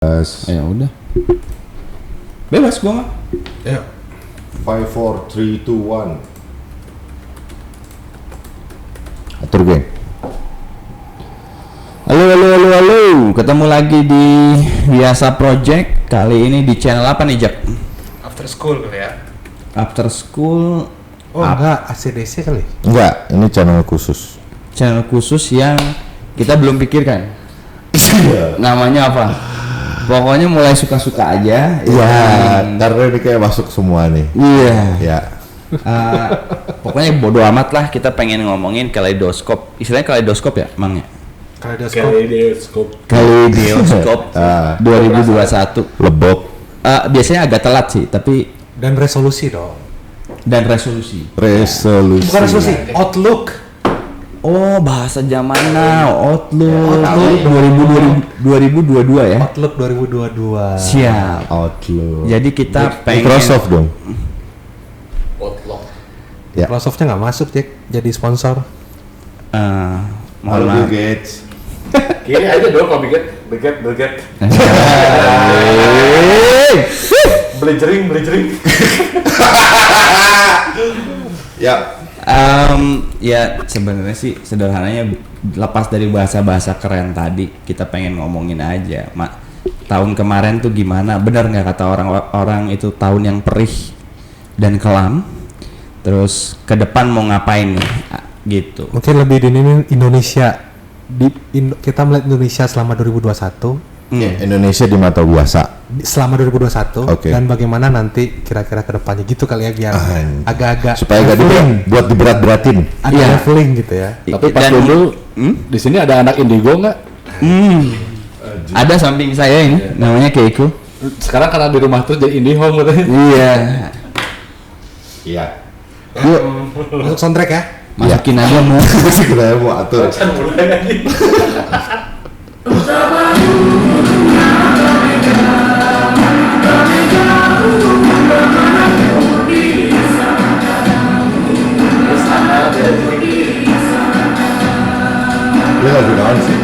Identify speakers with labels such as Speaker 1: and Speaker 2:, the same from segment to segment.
Speaker 1: Ya udah. Bebas gua mah.
Speaker 2: Ya.
Speaker 3: 5, 4, 3, 2, 1. Atur geng.
Speaker 1: Halo. Ketemu lagi di Biasa Project. Kali ini di channel apa nih, Jak?
Speaker 2: After school kali ya.
Speaker 1: After School.
Speaker 2: Oh enggak, ACDC kali.
Speaker 3: Enggak, ini channel khusus.
Speaker 1: Channel khusus yang kita belum pikirkan. Namanya apa? Pokoknya mulai suka-suka aja.
Speaker 3: Iya, karena ini kayak masuk semua nih.
Speaker 1: Iya.
Speaker 3: Ya.
Speaker 1: Pokoknya bodo amat lah, kita pengen ngomongin kaleidoskop. Istilahnya kaleidoskop ya, emangnya?
Speaker 2: Kaleidoskop.
Speaker 1: Kaleidoskop 2021.
Speaker 3: Lebok.
Speaker 1: Biasanya agak telat sih, tapi
Speaker 2: Dan resolusi dong.
Speaker 1: dan resolusi.
Speaker 3: Resolusi.
Speaker 2: Bukan resolusi, outlook.
Speaker 1: Oh, bahasa zaman now, Outlook
Speaker 2: Outlook
Speaker 1: 2022 ya.
Speaker 2: Outlook 2022.
Speaker 1: Siap.
Speaker 3: Outlook.
Speaker 1: Jadi kita pengen
Speaker 3: Microsoft dong.
Speaker 2: Outlook.
Speaker 3: Ya.
Speaker 2: Microsoftnya nggak masuk, Jack, jadi sponsor.
Speaker 1: mohon maaf.
Speaker 3: Gates.
Speaker 4: Kini aja dong kalau bikin beli jering.
Speaker 3: Ya.
Speaker 1: Ya sebenarnya sih sederhananya lepas dari bahasa-bahasa keren tadi, kita pengen ngomongin aja. Tahun kemarin tuh gimana? Benar nggak kata orang-orang itu tahun yang perih dan kelam? Terus ke depan mau ngapain nih? Gitu.
Speaker 2: Mungkin lebih di ini Indonesia. Kita melihat Indonesia selama 2021.
Speaker 3: Ya, Indonesia di mata puasa.
Speaker 2: Selama 2021
Speaker 3: Oke.
Speaker 2: dan bagaimana nanti kira-kira ke depannya gitu kali ya, biar agak-agak
Speaker 3: Supaya gak buat diberat-beratin.
Speaker 2: ada
Speaker 1: Iya.
Speaker 2: leveling gitu ya.
Speaker 4: Tapi pas dulu di sini ada anak indigo nggak?
Speaker 1: Ada samping saya ini, namanya Keiko.
Speaker 4: Sekarang karena di rumah terus jadi indie home katanya.
Speaker 1: Iya.
Speaker 3: Iya.
Speaker 1: Yuk,
Speaker 2: Untuk soundtrack ya.
Speaker 1: masukin aja mau.
Speaker 3: Masih kita mau atur. Dia lagu naon sih?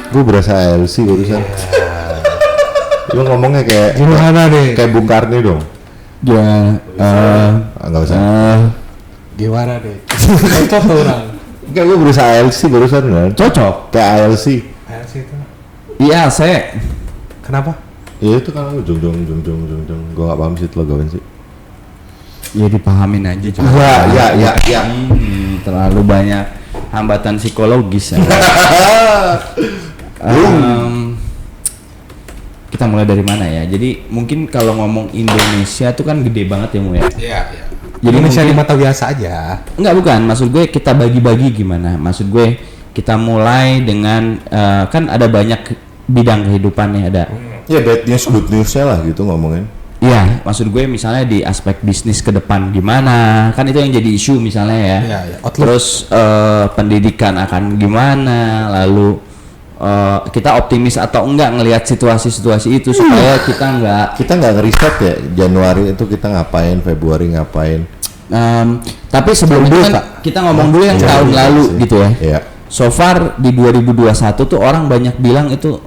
Speaker 3: Gue berasa LC barusan. Lu ngomongnya kayak
Speaker 2: Gimana deh?
Speaker 3: kayak Bung Karni dong.
Speaker 1: Ya,
Speaker 3: Enggak usah.
Speaker 2: Gimana deh? Cocok tuh orang.
Speaker 3: Kayak gue berasa ALC barusan kan.
Speaker 1: cocok.
Speaker 3: Kayak ALC.
Speaker 2: Kayak sih itu.
Speaker 1: Iya, saya.
Speaker 2: Kenapa?
Speaker 3: Ya itu kan lu jong. Gue gak paham sih itu logoan sih.
Speaker 1: Ya dipahamin aja. Cok.
Speaker 3: Ya.
Speaker 1: Terlalu banyak hambatan psikologis ya. Kita mulai dari mana ya? Jadi mungkin kalau ngomong Indonesia tuh kan gede banget ya, Mu ya.
Speaker 2: Iya.
Speaker 1: Jadi
Speaker 2: Indonesia di
Speaker 1: mungkin,
Speaker 2: mata biasa aja.
Speaker 1: enggak bukan, maksud gue kita bagi-bagi gimana? Maksud gue kita mulai dengan kan ada banyak bidang kehidupan nih, ada.
Speaker 3: Ya bad news, good newsnya lah gitu ngomongin.
Speaker 1: Iya, maksud gue misalnya di aspek bisnis ke depan gimana? Kan itu yang jadi isu misalnya ya.
Speaker 2: Iya. Outlook.
Speaker 1: Terus pendidikan akan gimana? Lalu kita optimis atau enggak ngelihat situasi-situasi itu supaya
Speaker 3: Kita nggak ngeriset ya Januari itu kita ngapain, Februari ngapain.
Speaker 1: tapi sebelum itu kan kita ngomong dulu yang tahun lalu
Speaker 3: sih.
Speaker 1: gitu ya.
Speaker 3: Iya.
Speaker 1: So far di 2021 tuh orang banyak bilang itu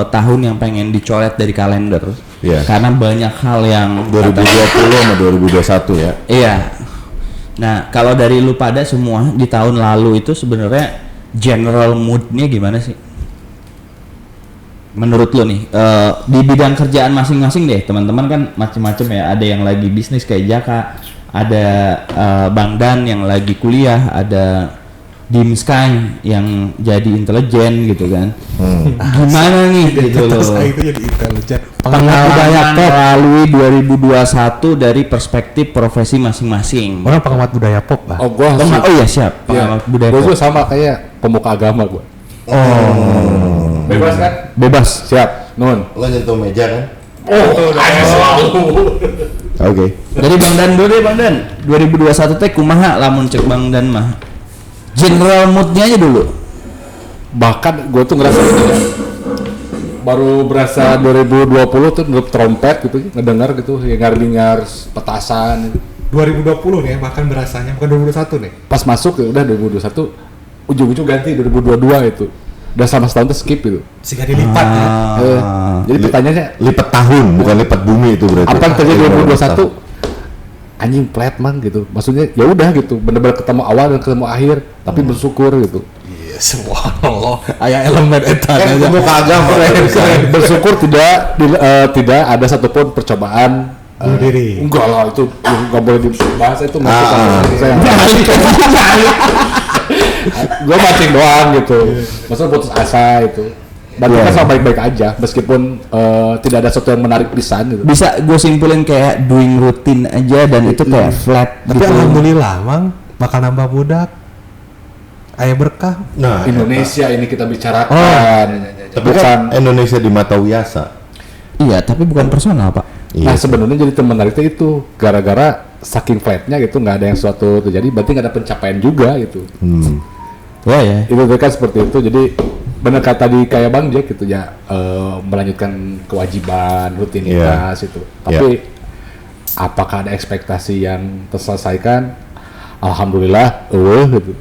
Speaker 1: tahun yang pengen dicoret dari kalender.
Speaker 3: Iya.
Speaker 1: Karena banyak hal yang
Speaker 3: 2020 sama 2021 ya.
Speaker 1: Iya. Nah, kalau dari lu pada semua di tahun lalu itu sebenarnya general moodnya gimana sih? Menurut lu nih, di bidang kerjaan masing-masing deh, teman-teman kan macem-macem ya. Ada yang lagi bisnis kayak Jaka, ada Bang Dan yang lagi kuliah, ada Dim Sky yang jadi intelijen gitu kan. Gimana nih gitu loh?
Speaker 2: Terus itu jadi intelijen.
Speaker 1: Pengalaman melalui 2021 dari perspektif profesi masing-masing.
Speaker 2: Orang pengamat budaya pop lah.
Speaker 4: Oh gua
Speaker 1: Oh iya siap, pengamat budaya
Speaker 4: Gua
Speaker 1: pop.
Speaker 4: juga sama kayak pemuka agama gua. Bebas kan?
Speaker 1: Bebas.
Speaker 4: Siap. Nun.
Speaker 3: Lo nyentuh meja kan?
Speaker 4: Oh,
Speaker 3: Oke.
Speaker 1: Dari Bang Dan dulu deh, Bang Dan. 2021 teh kumaha lamun cek Bang Dan mah. General moodnya aja dulu.
Speaker 4: bahkan gue tuh ngerasa gini ya, baru berasa 2020 tuh grup trompet gitu, ngedengar gitu, dengar petasan.
Speaker 2: 2020 nih, bahkan berasanya bukan 2021 nih.
Speaker 4: Pas masuk ya udah 2021, ujung-ujung ganti 2022 itu. Udah sama setahun tuh skip gitu.
Speaker 2: Sehingga dilipat ya.
Speaker 4: Jadi pertanyaannya,
Speaker 3: Lipat tahun bukan lipat bumi itu berarti.
Speaker 4: apa yang terjadi 2021? Anjing flat man gitu. Maksudnya ya udah gitu, bener-bener ketemu awal dan ketemu akhir, tapi bersyukur gitu.
Speaker 2: Iya, subhanallah. Aya elemen eta
Speaker 3: Kan
Speaker 2: aja.
Speaker 3: pemuka agama.
Speaker 4: Bersyukur tidak ada satupun percobaan
Speaker 2: Bunuh diri.
Speaker 4: Enggak lah, itu enggak boleh dibahas, itu masuk saya. Gue mancing doang gitu. Maksudnya putus asa itu. Dan kita sama baik-baik aja meskipun tidak ada sesuatu yang menarik pisan gitu.
Speaker 1: Bisa gue simpulin kayak doing rutin aja dan itu kayak flat
Speaker 2: Tapi
Speaker 1: gitu.
Speaker 2: alhamdulillah, Mang, bakal nambah budak. Aya berkah.
Speaker 3: Nah,
Speaker 4: Indonesia ini kita bicarakan.
Speaker 3: tapi kan Indonesia di mata Wiyasa.
Speaker 1: Iya, tapi bukan personal, Pak.
Speaker 4: Nah sebenarnya jadi menariknya itu gara-gara saking flatnya gitu, nggak ada yang suatu terjadi, berarti nggak ada pencapaian juga gitu.
Speaker 1: Ya.
Speaker 4: Itu kan seperti itu. Jadi benar kata tadi kayak Bang Jack gitu ya, melanjutkan kewajiban rutinitas itu. Tapi apakah ada ekspektasi yang terselesaikan? Alhamdulillah, gitu.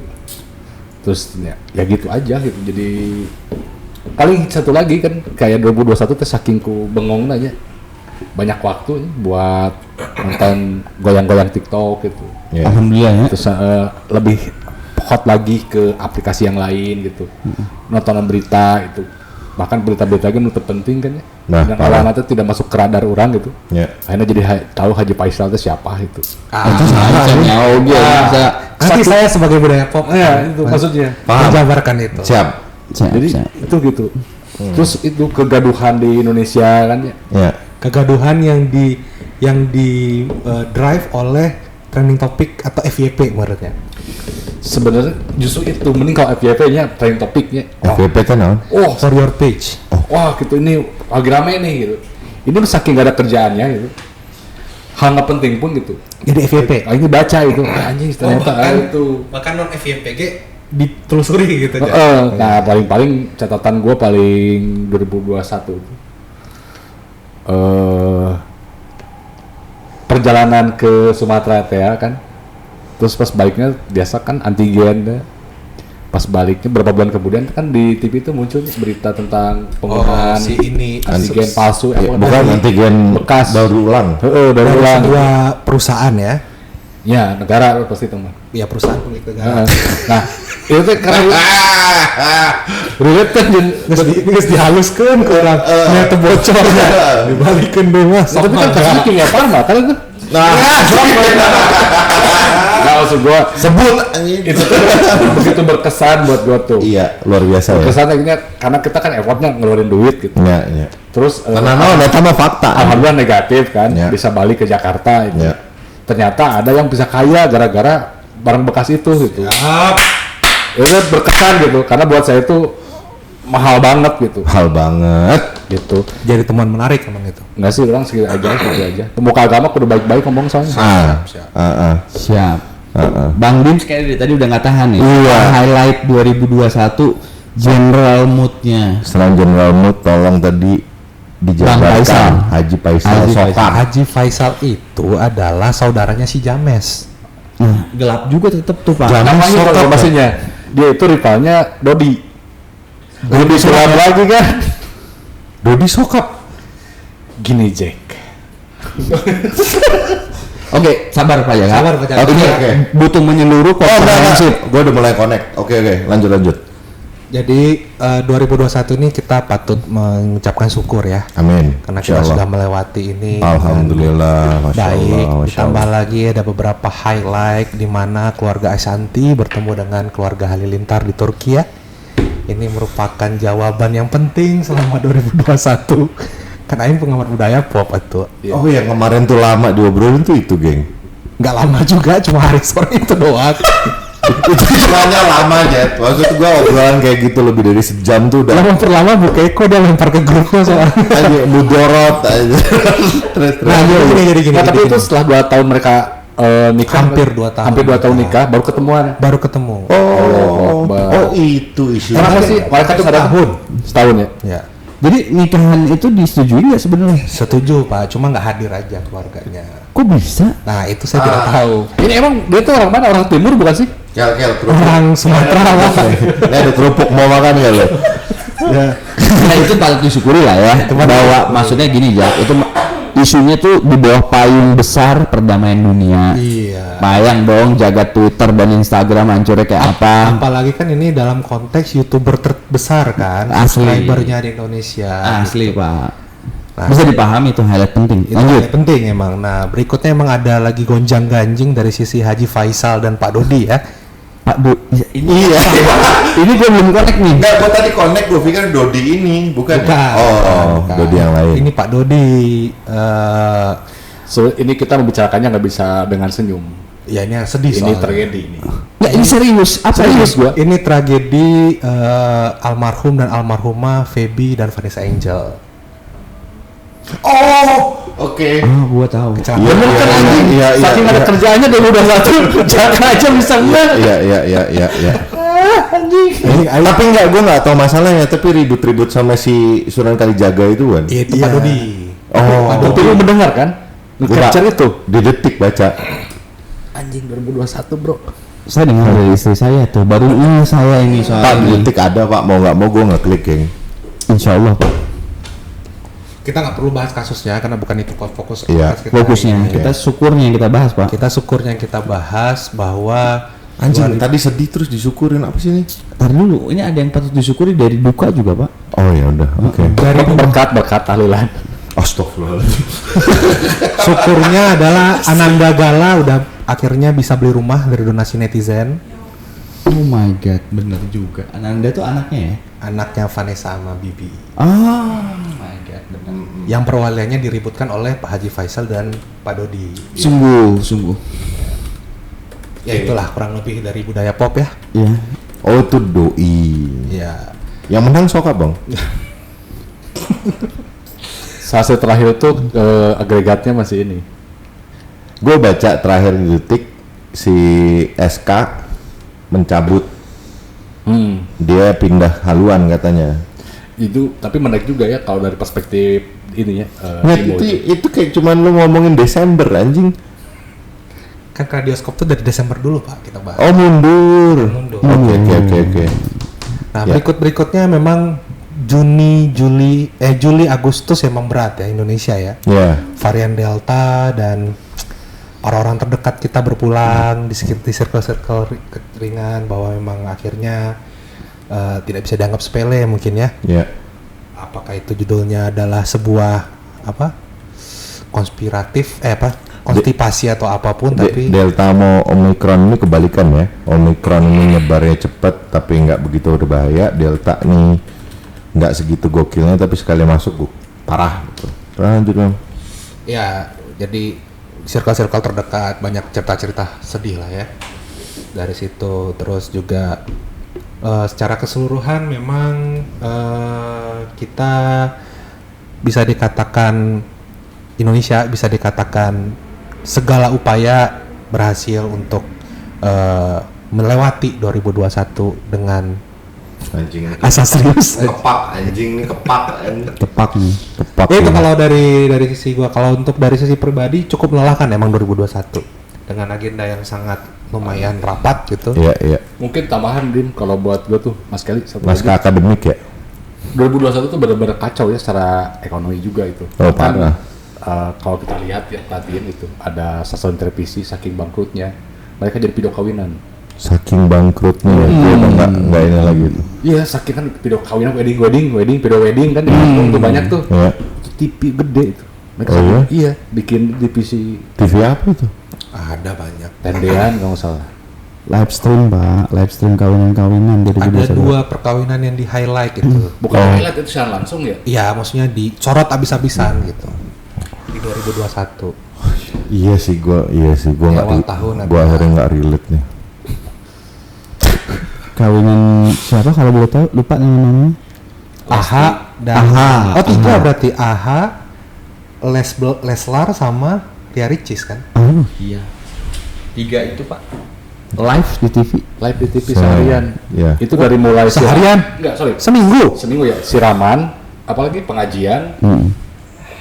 Speaker 4: Terus ya gitu aja gitu. Jadi paling satu lagi kan kayak 2021 tuh saking ku bengong aja. Banyak waktu buat nonton goyang-goyang TikTok gitu.
Speaker 1: Alhamdulillah ya.
Speaker 4: Terus lebih hot lagi ke aplikasi yang lain gitu. Nontonan berita itu. Bahkan berita-berita kan itu penting kan ya.
Speaker 3: Nah,
Speaker 4: yang orang itu tidak masuk ke radar orang gitu.
Speaker 3: Ya.
Speaker 4: Akhirnya jadi tahu Haji Faisal itu siapa itu.
Speaker 1: Itu bisa bisa.
Speaker 2: Nanti saya sebagai budaya pop
Speaker 4: Itu maksudnya.
Speaker 2: menjabarkan itu.
Speaker 3: Siap.
Speaker 4: Jadi itu gitu. Terus itu kegaduhan di Indonesia kan ya.
Speaker 3: Ya.
Speaker 2: Kegaduhan yang di drive oleh trending topic atau FYP menurutnya.
Speaker 4: Sebenarnya justru itu mending kalau FYP-nya trending topiknya.
Speaker 3: FVP kan naon?
Speaker 4: Oh,
Speaker 2: For your page.
Speaker 4: wah gitu ini lagi rame nih gitu. Ini saking gak ada kerjaannya gitu. Hal nggak penting pun gitu.
Speaker 2: Jadi FYP.
Speaker 4: Ini baca itu, anjing ternyata itu.
Speaker 2: bahkan non FYPG ditelusuri gitu.
Speaker 4: Nah paling catatan gue paling 2021 itu. Perjalanan ke Sumatera teh ya kan. Terus pas baliknya biasa kan antigen deh. Pas baliknya beberapa bulan kemudian kan di TV itu muncul berita tentang penggunaan
Speaker 2: si ini
Speaker 4: antigen palsu,
Speaker 3: Bukan antigen
Speaker 4: bekas
Speaker 3: daur ulang.
Speaker 4: daur
Speaker 2: dari
Speaker 4: ulang.
Speaker 2: sebuah perusahaan ya.
Speaker 4: Ya negara pasti teman.
Speaker 2: Ya perusahaan pemilik negara.
Speaker 4: Nah itu tuh karena relate kan
Speaker 2: Geus dihaluskeun ke orang. Nya teu bocor ya. Dibalikeun deui mah.
Speaker 4: tapi kan kasusnya Kimia Farma kan itu.
Speaker 3: Nah,
Speaker 4: Nah maksud gua
Speaker 3: sebut anjing.
Speaker 4: itu tuh begitu berkesan buat gua tuh.
Speaker 3: Iya, luar biasa ya.
Speaker 4: Berkesan akhirnya karena kita kan effortnya ngeluarin duit gitu.
Speaker 3: Ya, ya.
Speaker 4: Terus
Speaker 3: Karena naon eta mah fakta.
Speaker 4: alhamdulillah negatif kan,
Speaker 3: Ya.
Speaker 4: bisa balik ke Jakarta itu.
Speaker 3: Ya.
Speaker 4: Ternyata ada yang bisa kaya gara-gara barang bekas itu gitu. Itu berkesan gitu karena buat saya itu mahal banget gitu.
Speaker 3: Hal banget.
Speaker 4: Gitu.
Speaker 2: Jadi temuan menarik emang itu.
Speaker 4: Enggak sih orang segitu aja. Pemuka agama kudu baik-baik ngomong soalnya.
Speaker 1: Siap. Bang Dim sekali dari tadi udah nggak tahan nih.
Speaker 3: Iya.
Speaker 1: Highlight 2021 general moodnya.
Speaker 3: Selain General Mood, tolong tadi
Speaker 1: Bang
Speaker 3: dijabarkan
Speaker 1: Faisal.
Speaker 3: Haji Faisal
Speaker 1: Haji
Speaker 3: Sokar.
Speaker 2: Haji Faisal itu adalah saudaranya si James.
Speaker 1: Nah, gelap juga tetep tuh Pak.
Speaker 4: Namanya
Speaker 2: Sokap,
Speaker 4: informasinya. Dia itu rivalnya Dodi. Dodi Sulam lagi kan.
Speaker 2: Dodi Sokap.
Speaker 4: Gini Jack.
Speaker 1: Oke, sabar Pak ya.
Speaker 2: Sabar, Pak Jaka.
Speaker 1: Ini
Speaker 3: Oke.
Speaker 1: butuh menyeluruh
Speaker 3: Oh, enggak.
Speaker 1: komprehensif.
Speaker 3: Gue udah mulai connect. Oke, lanjut.
Speaker 2: Jadi 2021 ini kita patut mengucapkan syukur ya.
Speaker 3: Amin.
Speaker 2: Karena kita
Speaker 3: Insyaallah.
Speaker 2: sudah melewati ini
Speaker 3: Alhamdulillah, Masya
Speaker 2: baik.
Speaker 3: Allah, Masya
Speaker 2: Ditambah
Speaker 3: Allah.
Speaker 2: lagi ada beberapa highlight di mana keluarga Ashanti bertemu dengan keluarga Halilintar di Turki ya. Ini merupakan jawaban yang penting selama 2021. Kan Aing pengamat budaya pop itu.
Speaker 3: Oh yang kemarin tuh lama diobrolin tuh itu, geng.
Speaker 2: Nggak lama juga, cuma hari sore itu doang.
Speaker 3: Itu semuanya lama aja. Maksud gua obrolan kayak gitu lebih dari sejam tuh udah.
Speaker 2: Lama perlama Bu Keiko dia lempar ke grupnya soalnya.
Speaker 3: Aja mudorot aja. Terus.
Speaker 2: Nah, jadi gini.
Speaker 4: Nah, tapi itu setelah 2 tahun mereka nikah.
Speaker 2: Hampir 2 tahun.
Speaker 4: Hampir 2 tahun nikah baru ketemuan.
Speaker 2: baru ketemu.
Speaker 3: Oh itu isu.
Speaker 4: Kenapa sih? Mereka tuh nggak ada
Speaker 2: Setahun.
Speaker 4: setahun ya.
Speaker 2: Ya.
Speaker 1: Jadi nikahan itu disetujui nggak sebenarnya?
Speaker 2: Setuju Pak, cuma nggak hadir aja keluarganya.
Speaker 1: Kok bisa?
Speaker 2: Nah itu saya tidak tahu.
Speaker 4: Ini emang dia tuh orang mana? Orang timur bukan sih?
Speaker 3: Kel kerupuk.
Speaker 2: Orang Sumatera Pak.
Speaker 3: Ini ada kerupuk mau makan nggak lo?
Speaker 2: Ya.
Speaker 1: Nah itu patut disyukuri lah ya. Bahwa maksudnya gini ya, itu isunya tuh di bawah payung besar perdamaian dunia.
Speaker 2: Iya.
Speaker 1: Bayang dong jaga Twitter dan Instagram hancurnya kayak apa.
Speaker 2: Apalagi kan ini dalam konteks YouTuber terbesar kan,
Speaker 1: Asli.
Speaker 2: subscribernya di Indonesia.
Speaker 1: Asli
Speaker 2: gitu.
Speaker 1: Pak.
Speaker 2: Nah,
Speaker 1: Bisa dipahami itu highlight penting.
Speaker 2: Itu
Speaker 1: Lanjut.
Speaker 2: yang penting emang. Nah berikutnya emang ada lagi gonjang ganjing dari sisi Haji Faisal dan Pak Dodi ya.
Speaker 1: Pak ini ini gue belum connect nih.
Speaker 3: Enggak, gua tadi connect gua pikir Dodi ini, bukan.
Speaker 2: Bukan.
Speaker 3: Oh, Dodi yang lain.
Speaker 2: Ini Pak Dodi.
Speaker 4: So, ini kita membicarakannya nggak bisa dengan senyum.
Speaker 2: Ya ini yang sedih
Speaker 4: Ini
Speaker 2: soalnya.
Speaker 4: tragedi ini.
Speaker 1: Nggak, ini serius. Apa
Speaker 4: Serius gua.
Speaker 2: Ini tragedi almarhum dan almarhumah Feby dan Vanessa Angel.
Speaker 3: Oh, oke.
Speaker 1: Ah, gua tahu.
Speaker 2: Kecelakaan.
Speaker 4: Bener kan anjing?
Speaker 3: iya, iya,
Speaker 4: Saking ada
Speaker 3: iya.
Speaker 4: kerjaannya dia udah satu, jaga aja bisa enggak?
Speaker 3: Iya. Tapi enggak, gua nggak tahu masalahnya. Tapi ribut-ribut sama si Sunan Kalijaga itu kan.
Speaker 2: Itu Pak Dodi.
Speaker 3: Oh,
Speaker 2: Pak
Speaker 4: Tapi
Speaker 2: Dodi.
Speaker 4: lu mendengar kan?
Speaker 3: Gua
Speaker 4: Capture
Speaker 3: nggak-
Speaker 4: itu.
Speaker 3: Di detik baca.
Speaker 4: Anjing 2021 bro.
Speaker 1: Saya dengar dari istri saya tuh. Baru ini saya ini soal
Speaker 3: Pak, di
Speaker 1: ini.
Speaker 3: detik ada Pak. Mau nggak mau gua ngeklik geng.
Speaker 1: Insya Allah Pak.
Speaker 2: Kita nggak perlu bahas kasusnya karena bukan itu fokus.
Speaker 3: Iya,
Speaker 2: kita
Speaker 1: Fokusnya
Speaker 2: hari ini.
Speaker 1: kita syukurnya yang kita bahas Pak.
Speaker 2: Kita syukurnya yang kita bahas bahwa
Speaker 3: Anjing, tadi sedih terus disyukurin apa sih ini?
Speaker 1: Ntar dulu, ini ada yang patut disyukuri dari duka juga Pak.
Speaker 3: Oh ya udah, oke.
Speaker 2: dari
Speaker 4: Berkat tahlilan.
Speaker 3: Astagfirullahaladzim.
Speaker 2: syukurnya adalah Ananda Gala udah akhirnya bisa beli rumah dari donasi netizen.
Speaker 1: Oh my god, bener juga. Ananda tuh anaknya ya?
Speaker 2: Anaknya Vanessa sama Bibi.
Speaker 1: Oh my god, bener.
Speaker 2: Yang perwaliannya diributkan oleh Pak Haji Faisal dan Pak Dodi.
Speaker 1: Sungguh.
Speaker 2: Ya itulah kurang lebih dari budaya pop ya.
Speaker 1: Ya.
Speaker 3: Oh itu doi.
Speaker 2: Ya.
Speaker 3: Yang menang Soka bang.
Speaker 4: Fase terakhir itu agregatnya masih ini.
Speaker 3: Gue baca terakhir di detik si SK mencabut, dia pindah haluan katanya.
Speaker 4: Itu tapi menarik juga ya kalau dari perspektif ininya.
Speaker 3: Nah,
Speaker 4: Imo
Speaker 3: itu kayak cuman lu ngomongin Desember anjing.
Speaker 2: Kan Radioskop tuh dari Desember dulu Pak kita bahas.
Speaker 3: Oh mundur.
Speaker 2: Mundur.
Speaker 3: Oke.
Speaker 2: Nah
Speaker 3: Ya.
Speaker 2: berikutnya memang Juli Agustus emang berat ya Indonesia ya.
Speaker 3: Ya.
Speaker 2: Varian Delta dan orang-orang terdekat kita berpulang di circle ringan bahwa memang akhirnya tidak bisa dianggap sepele mungkin ya.
Speaker 3: Ya.
Speaker 2: Apakah itu judulnya adalah sebuah konspiratif konstipasi atau apapun tapi
Speaker 3: Delta mau Omicron ini kebalikan ya. Omicron ini nyebarnya cepat tapi nggak begitu berbahaya. Delta nih nggak segitu gokilnya tapi sekali masuk parah gitu. Lanjut Bang.
Speaker 2: ya jadi circle terdekat banyak cerita-cerita sedih lah ya dari situ. Terus juga secara keseluruhan memang kita bisa dikatakan Indonesia bisa dikatakan segala upaya berhasil untuk melewati 2021 dengan
Speaker 3: Anjing.
Speaker 2: asa serius.
Speaker 3: Kepak anjing nih kepak.
Speaker 1: Tepak nih.
Speaker 3: Kepak.
Speaker 2: Ya itu kalau dari sisi gua, kalau untuk dari sisi pribadi cukup melelahkan emang 2021 dengan agenda yang sangat lumayan rapat gitu.
Speaker 3: Iya.
Speaker 4: Mungkin tambahan Dim kalau buat gue tuh Mas Kelly satu
Speaker 3: Naskah
Speaker 4: lagi.
Speaker 3: akademik ya.
Speaker 4: 2021 tuh benar-benar kacau ya secara ekonomi juga itu.
Speaker 3: Oh, parah.
Speaker 4: Kalau kita lihat ya perhatiin itu ada stasiun televisi saking bangkrutnya mereka jadi video kawinan.
Speaker 3: Saking bangkrutnya ya, dia udah nggak ini lagi tuh.
Speaker 4: Iya saking kan video kawinan video wedding kan di Lampung tuh banyak tuh.
Speaker 3: Ya.
Speaker 4: Itu TV gede itu. Mereka
Speaker 3: Oh, iya?
Speaker 4: iya bikin divisi
Speaker 3: TV apa itu?
Speaker 2: Ada banyak.
Speaker 4: tendean kalau nggak salah.
Speaker 1: Live stream kawinan dari
Speaker 2: Ada 2 perkawinan yang di highlight gitu.
Speaker 4: Bukan
Speaker 3: Oh.
Speaker 4: highlight itu secara langsung ya.
Speaker 2: Iya, maksudnya dicorot abis-abisan gitu. Di 2021.
Speaker 3: Iya sih gua
Speaker 2: Di
Speaker 3: nggak
Speaker 2: awal tahun
Speaker 3: gua
Speaker 2: ada.
Speaker 3: akhirnya nggak relate nih.
Speaker 1: kawinan siapa kalau boleh tahu, lupa namanya.
Speaker 2: Aha dan
Speaker 1: Aha.
Speaker 2: Oh, 3 berarti Aha, Leslar sama Ria Ricis kan?
Speaker 1: Oh,
Speaker 5: Iya. 3 itu Pak.
Speaker 1: live di TV.
Speaker 4: Live di TV seharian.
Speaker 3: Iya.
Speaker 4: Itu dari mulai
Speaker 2: Seharian?
Speaker 4: Enggak, sorry.
Speaker 2: Seminggu.
Speaker 4: Seminggu ya. Siraman, apalagi pengajian,
Speaker 1: Hmm.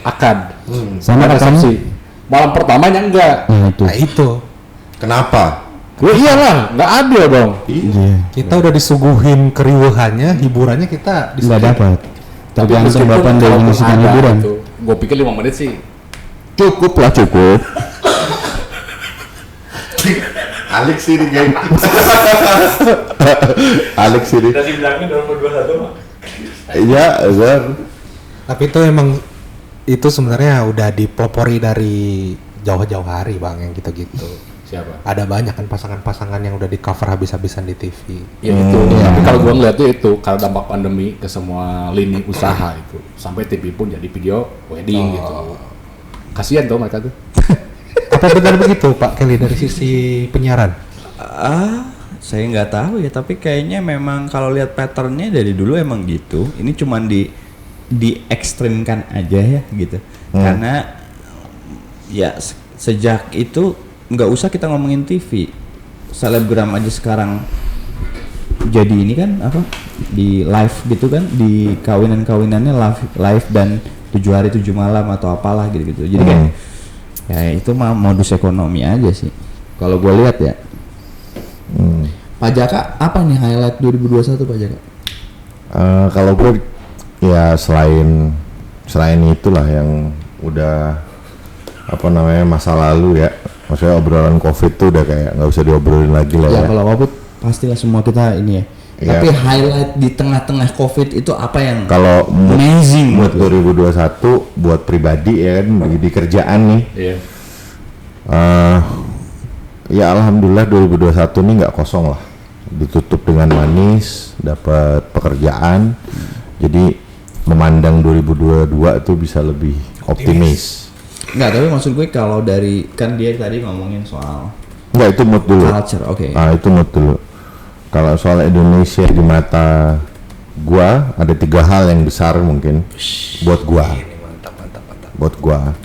Speaker 4: akad,
Speaker 1: Sama
Speaker 4: resepsi. Malam pertamanya enggak.
Speaker 2: Nah itu
Speaker 3: Kenapa?
Speaker 4: Ya iyalah, nggak adil dong.
Speaker 1: Iya.
Speaker 2: kita udah disuguhin keriuhannya, hiburannya kita
Speaker 1: Nggak dapat. Tapi langsung bapak dari mengisikan hiburan.
Speaker 4: Gue pikir 5 menit sih.
Speaker 3: Cukup lah, cukup. Alex ini geng. Alex ini.
Speaker 5: Tadi bilangnya 2021 mah.
Speaker 3: Iya, Azhar.
Speaker 2: Tapi itu emang itu sebenarnya udah dipelopori dari jauh-jauh hari bang yang gitu-gitu.
Speaker 4: Siapa?
Speaker 2: Ada banyak kan pasangan-pasangan yang udah di cover habis-habisan di TV.
Speaker 4: Ya itu. Tapi kalau gua ngeliatnya itu karena dampak pandemi ke semua lini usaha itu, sampai TV pun jadi video wedding gitu. Kasihan tuh mereka tuh.
Speaker 2: Apa benar begitu Pak Kelly dari sisi penyiaran?
Speaker 1: Saya nggak tahu ya, tapi kayaknya memang kalau lihat patternnya dari dulu emang gitu. Ini cuman diekstrimkan aja ya gitu. Karena ya sejak itu nggak usah kita ngomongin TV, selebgram aja sekarang jadi ini kan apa di live gitu kan, di kawinannya live dan 7 hari 7 malam atau apalah gitu jadi kayak ya itu mah modus ekonomi aja sih kalau gue lihat ya. Pak Jaka apa nih highlight 2021 Pak Jaka?
Speaker 3: Kalau gue ya selain itulah yang udah apa namanya masa lalu ya, maksudnya obrolan COVID tuh udah kayak nggak usah diobrolin lagi lah ya.
Speaker 1: Kalau COVID pastilah semua kita ini ya.
Speaker 3: Iya.
Speaker 1: Tapi highlight di tengah-tengah COVID itu apa yang
Speaker 3: Kalau
Speaker 1: amazing
Speaker 3: buat 2021 buat pribadi ya kan di kerjaan nih,
Speaker 4: Iya.
Speaker 3: ya alhamdulillah 2021 ini nggak kosong lah, ditutup dengan manis, dapat pekerjaan, jadi memandang 2022 itu bisa lebih optimis.
Speaker 1: Enggak, tapi maksud gue kalau dari kan dia tadi ngomongin soal
Speaker 3: Enggak, itu mood dulu.
Speaker 1: culture, oke.
Speaker 3: Itu mood dulu. Kalau soal Indonesia di mata gua ada 3 hal yang besar mungkin buat gua. Buat gua.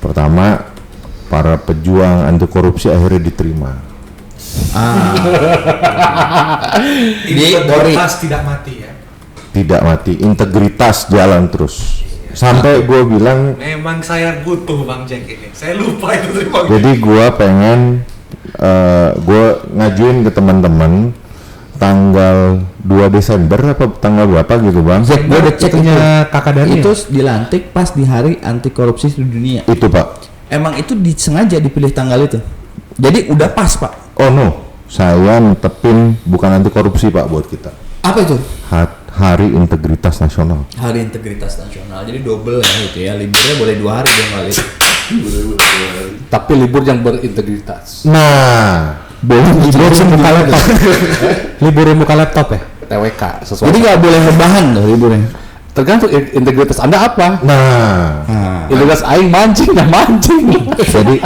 Speaker 3: Pertama, para pejuang anti korupsi akhirnya diterima.
Speaker 2: Integritas tidak mati ya.
Speaker 3: Tidak mati, integritas jalan terus. Sampai gua bilang,
Speaker 2: Memang saya butuh Bang Jack ini. Saya lupa itu terima.
Speaker 3: jadi gua pengen gua ngajuin ke teman-teman tanggal 2 Desember apa tanggal berapa gitu bang?
Speaker 1: Jack, gue udah cek
Speaker 2: Itunya Kakak Daniel.
Speaker 1: itu dilantik pas di hari anti korupsi sedunia.
Speaker 3: Itu pak.
Speaker 1: Emang itu disengaja dipilih tanggal itu. Jadi udah pas pak.
Speaker 3: Oh no, saya netepin bukan anti korupsi pak buat kita.
Speaker 1: Apa itu?
Speaker 3: Hari Integritas Nasional.
Speaker 1: Hari Integritas Nasional. Jadi double ya itu ya. Liburnya boleh 2 hari dong kali.
Speaker 4: Tapi libur yang berintegritas.
Speaker 3: Nah,
Speaker 2: boleh libur buka laptop. Libur buka laptop ya.
Speaker 4: TWK sesuatu.
Speaker 1: Jadi nggak boleh rebahan loh liburnya.
Speaker 4: Tergantung integritas Anda apa.
Speaker 3: nah,
Speaker 4: Integritas aing mancing ya mancing.
Speaker 3: jadi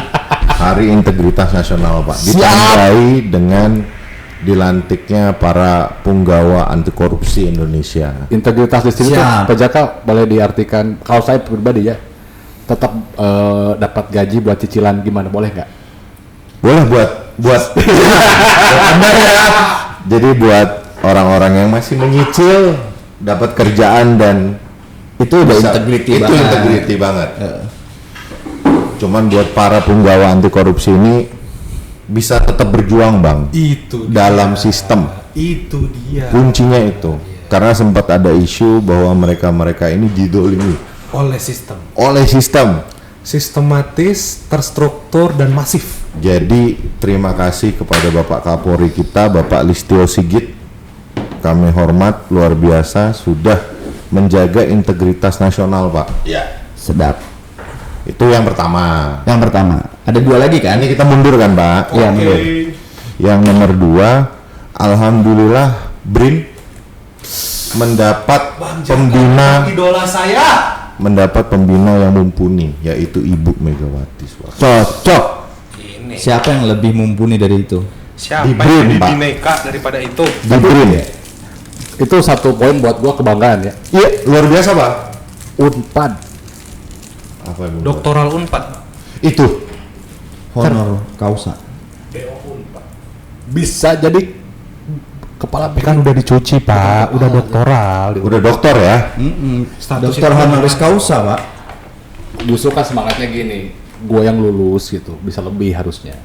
Speaker 3: Hari Integritas Nasional pak ditandai dengan dilantiknya para punggawa anti korupsi Indonesia.
Speaker 4: Integritas di sini tuh
Speaker 1: Siap.
Speaker 4: Pak Jaka boleh diartikan kalau saya pribadi ya tetap dapat gaji buat cicilan gimana boleh nggak?
Speaker 3: Boleh buat Anda ya. Jadi buat orang-orang yang masih menyicil dapat kerjaan dan
Speaker 1: Itu udah
Speaker 3: bisa-
Speaker 1: integrity
Speaker 3: itu
Speaker 1: banget.
Speaker 3: integrity banget. Cuman buat para punggawa anti korupsi ini bisa tetap berjuang bang
Speaker 2: Itu
Speaker 3: dalam sistem.
Speaker 2: Itu dia.
Speaker 3: Kuncinya itu karena sempat ada isu bahwa mereka ini didolimi
Speaker 2: Oleh sistem.
Speaker 3: oleh sistem.
Speaker 2: Sistematis, terstruktur dan masif.
Speaker 3: Jadi terima kasih kepada Bapak Kapolri kita, Bapak Listio Sigit. Kami hormat luar biasa sudah menjaga integritas nasional, Pak.
Speaker 1: Sedap.
Speaker 3: Itu yang pertama.
Speaker 1: Yang pertama. Ada 2 lagi kan?
Speaker 3: Ini kita mundur kan, Pak?
Speaker 1: Iya, mundur.
Speaker 3: Yang nomor 2, alhamdulillah BRIN mendapat pembina
Speaker 2: Idola saya.
Speaker 3: yang mumpuni, yaitu Ibu Megawati Soekarno.
Speaker 1: Cocok.
Speaker 2: Ini.
Speaker 1: Siapa yang lebih mumpuni dari itu?
Speaker 2: Siapa
Speaker 3: Di
Speaker 2: yang
Speaker 3: BRIN,
Speaker 2: lebih
Speaker 3: Pak.
Speaker 2: bineka daripada itu?
Speaker 3: Di BRIN.
Speaker 4: Itu satu poin buat gua kebanggaan ya.
Speaker 3: Iya, luar biasa, Pak.
Speaker 4: Unpad
Speaker 3: Apa yang
Speaker 2: Doktoral Unpad.
Speaker 3: itu
Speaker 1: Honor causa.
Speaker 4: bisa jadi Kepala
Speaker 2: Tapi kan udah dicuci Pak, udah doktoral.
Speaker 3: Udah dokter ya?
Speaker 1: Dokter honoris causa, Pak.
Speaker 4: Justru kan semangatnya gini, gue yang lulus gitu, bisa lebih harusnya.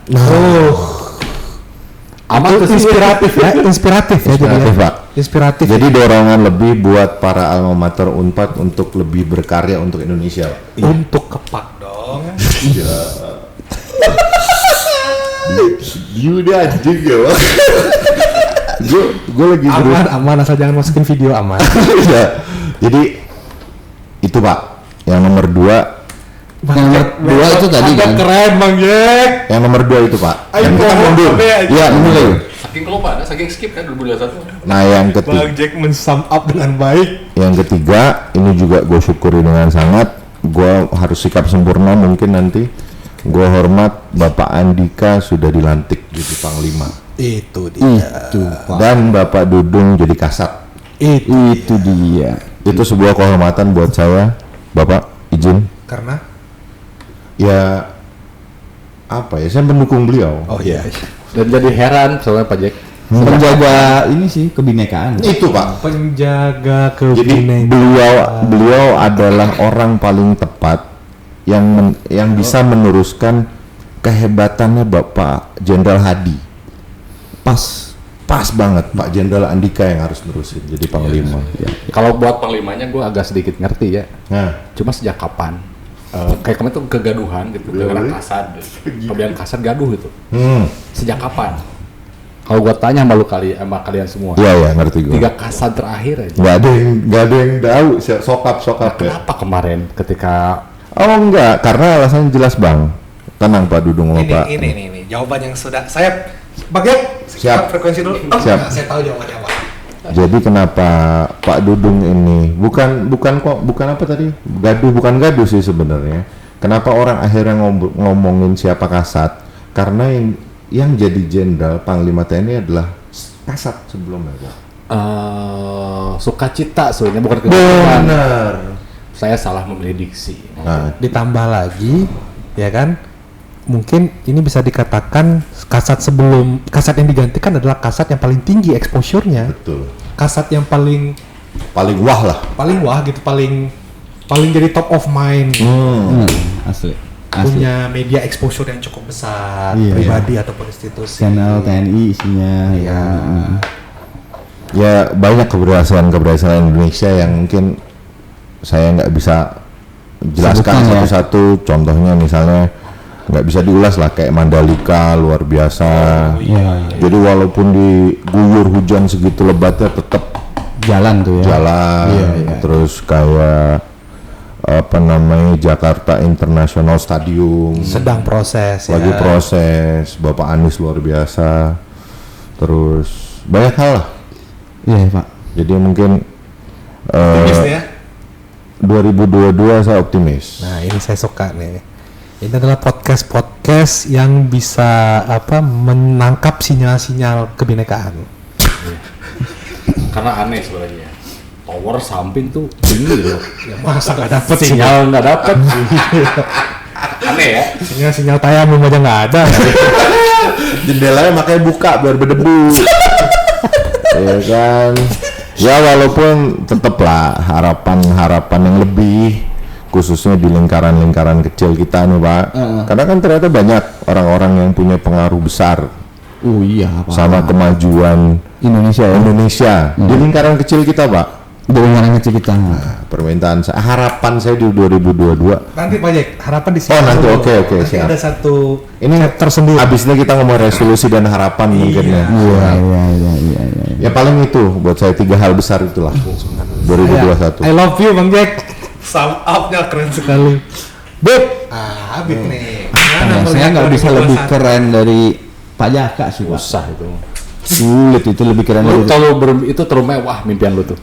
Speaker 4: Amat
Speaker 2: Itu inspiratif ya, inspiratif ya
Speaker 3: Inspiratif,
Speaker 2: jadinya.
Speaker 3: Pak.
Speaker 2: Inspiratif.
Speaker 3: Jadi dorongan lebih buat para alma mater Unpad untuk lebih berkarya untuk Indonesia, Pak.
Speaker 2: Untuk kepak dong.
Speaker 3: Udah anjing ya, Pak. Gue lagi
Speaker 2: Aman, aman asal jangan masukin video aman.
Speaker 3: Ya. Jadi itu Pak, yang nomor 2.
Speaker 1: Yang nomor 2 itu tadi kan.
Speaker 2: Keren Bang Jack.
Speaker 3: Yang nomor 2 itu Pak.
Speaker 2: Ayo,
Speaker 3: Yang kita mundur.
Speaker 2: sampai aja.
Speaker 3: Iya, mundur.
Speaker 4: Saking kelupaan, saking skip kan 2021.
Speaker 3: Nah, yang ketiga,
Speaker 2: Bang Jack men-sum up dengan baik.
Speaker 3: yang ketiga ini juga gue syukuri dengan sangat. Gue harus sikap sempurna mungkin nanti. Gue hormat Bapak Andika sudah dilantik jadi Panglima.
Speaker 2: Itu dia.
Speaker 1: Itu, Pak.
Speaker 3: Dan Bapak Dudung jadi Kasat.
Speaker 1: Itu dia.
Speaker 3: Itu sebuah kehormatan buat saya. Bapak izin.
Speaker 2: Karena
Speaker 3: Ya apa ya? Saya mendukung beliau.
Speaker 2: oh iya.
Speaker 4: Dan jadi heran soalnya Pak Jack.
Speaker 1: Menjaga ini sih kebinekaan.
Speaker 3: Itu Pak.
Speaker 2: Penjaga
Speaker 3: Jadi
Speaker 2: kebinekaan.
Speaker 3: beliau adalah orang paling tepat yang bisa meneruskan kehebatannya Bapak Jenderal Hadi. Pas banget Pak Jenderal Andika yang harus nerusin jadi Panglima.
Speaker 4: Kalau buat panglimanya gue agak sedikit ngerti ya.
Speaker 3: Nah,
Speaker 4: Cuma sejak kapan? Kayak kemarin tuh kegaduhan gitu, gara-gara kasat, kemudian kasat gaduh gitu. Sejak kapan? Kalau gua tanya sama kalian semua,
Speaker 3: iya ngerti gue.
Speaker 4: 3 kasat terakhir aja.
Speaker 3: Nggak ada yang tahu sokap ya.
Speaker 4: Kenapa kemarin ketika
Speaker 3: Oh enggak, karena alasannya jelas Bang. Tenang Pak Dudung sama Pak.
Speaker 2: Ini jawaban yang sudah saya Bang Jack,
Speaker 3: Siap.
Speaker 2: frekuensi dulu.
Speaker 3: Siap.
Speaker 2: Saya tahu jawabannya Pak.
Speaker 3: Jadi kenapa Pak Dudung ini bukan apa tadi? Bukan gaduh sih sebenarnya. Kenapa orang akhirnya ngomongin siapa Kasat? Karena yang jadi jenderal Panglima TNI adalah Kasat sebelumnya, Pak.
Speaker 4: sukacita sebenarnya bukan kegaduhan.
Speaker 3: Benar.
Speaker 4: Saya salah memilih diksi.
Speaker 3: Nah,
Speaker 2: Ditambah lagi ya kan, mungkin ini bisa dikatakan kasat yang digantikan adalah kasat yang paling tinggi exposure-nya,
Speaker 3: betul.
Speaker 2: kasat yang paling
Speaker 3: Paling wah lah.
Speaker 2: wah gitu, paling jadi top of mind,
Speaker 1: Asli.
Speaker 2: punya media exposure yang cukup besar,
Speaker 1: Iya,
Speaker 2: pribadi ataupun institusi.
Speaker 1: Channel TNI isinya ya.
Speaker 3: Ya banyak keberhasilan Indonesia yang mungkin saya nggak bisa jelaskan
Speaker 1: Sebutkan ya.
Speaker 3: satu-satu. Contohnya misalnya nggak bisa diulas lah kayak Mandalika luar biasa. Jadi walaupun diguyur hujan segitu lebatnya tetap
Speaker 1: Jalan tuh ya.
Speaker 3: jalan. Terus kayak apa namanya Jakarta International Stadium
Speaker 2: Sedang proses
Speaker 3: lagi
Speaker 2: ya.
Speaker 3: proses. Bapak Anies luar biasa. Terus banyak hal lah.
Speaker 1: Iya, Pak.
Speaker 3: Jadi mungkin
Speaker 2: Optimis nih ya.
Speaker 3: 2022 saya optimis.
Speaker 2: Nah ini saya suka nih. Ini adalah podcast yang bisa menangkap sinyal-sinyal kebinekaan.
Speaker 4: Karena aneh sebenarnya. Tower samping tuh tinggi loh.
Speaker 2: Ya, masa nggak dapet
Speaker 4: Sinyal nggak dapet. Aneh ya.
Speaker 2: sinyal tayamum aja nggak ada.
Speaker 3: Jendelanya makanya buka biar berdebu. Ya kan. Ya walaupun tetaplah harapan yang lebih khususnya di lingkaran kecil kita nih Pak. Karena kan ternyata banyak orang-orang yang punya pengaruh besar
Speaker 1: Oh iya, Pak.
Speaker 3: sama kemajuan
Speaker 1: Indonesia ya.
Speaker 3: di lingkaran kecil kita Pak.
Speaker 1: Di lingkaran kecil kita.
Speaker 3: Permintaan saya, harapan saya di 2022.
Speaker 2: Nanti Pak Jack, harapan di sini.
Speaker 3: Oh, nanti,
Speaker 2: dulu.
Speaker 3: oke,
Speaker 2: Nanti
Speaker 3: siap.
Speaker 2: ada satu
Speaker 3: Ini
Speaker 2: tersendiri.
Speaker 3: abisnya kita ngomong resolusi dan harapan mungkin ya.
Speaker 1: Iya.
Speaker 3: Ya paling itu buat saya 3 hal besar itulah 2021.
Speaker 2: I love you Bang Jack. Sum up-nya keren sekali. Beb. Habis nih.
Speaker 1: Nah, saya nggak bisa lebih keren dari Pak Jaka sih, Pak.
Speaker 4: Susah itu.
Speaker 1: Sulit itu lebih keren
Speaker 4: Lu
Speaker 1: dari.
Speaker 4: itu terlalu mewah mimpian lu tuh.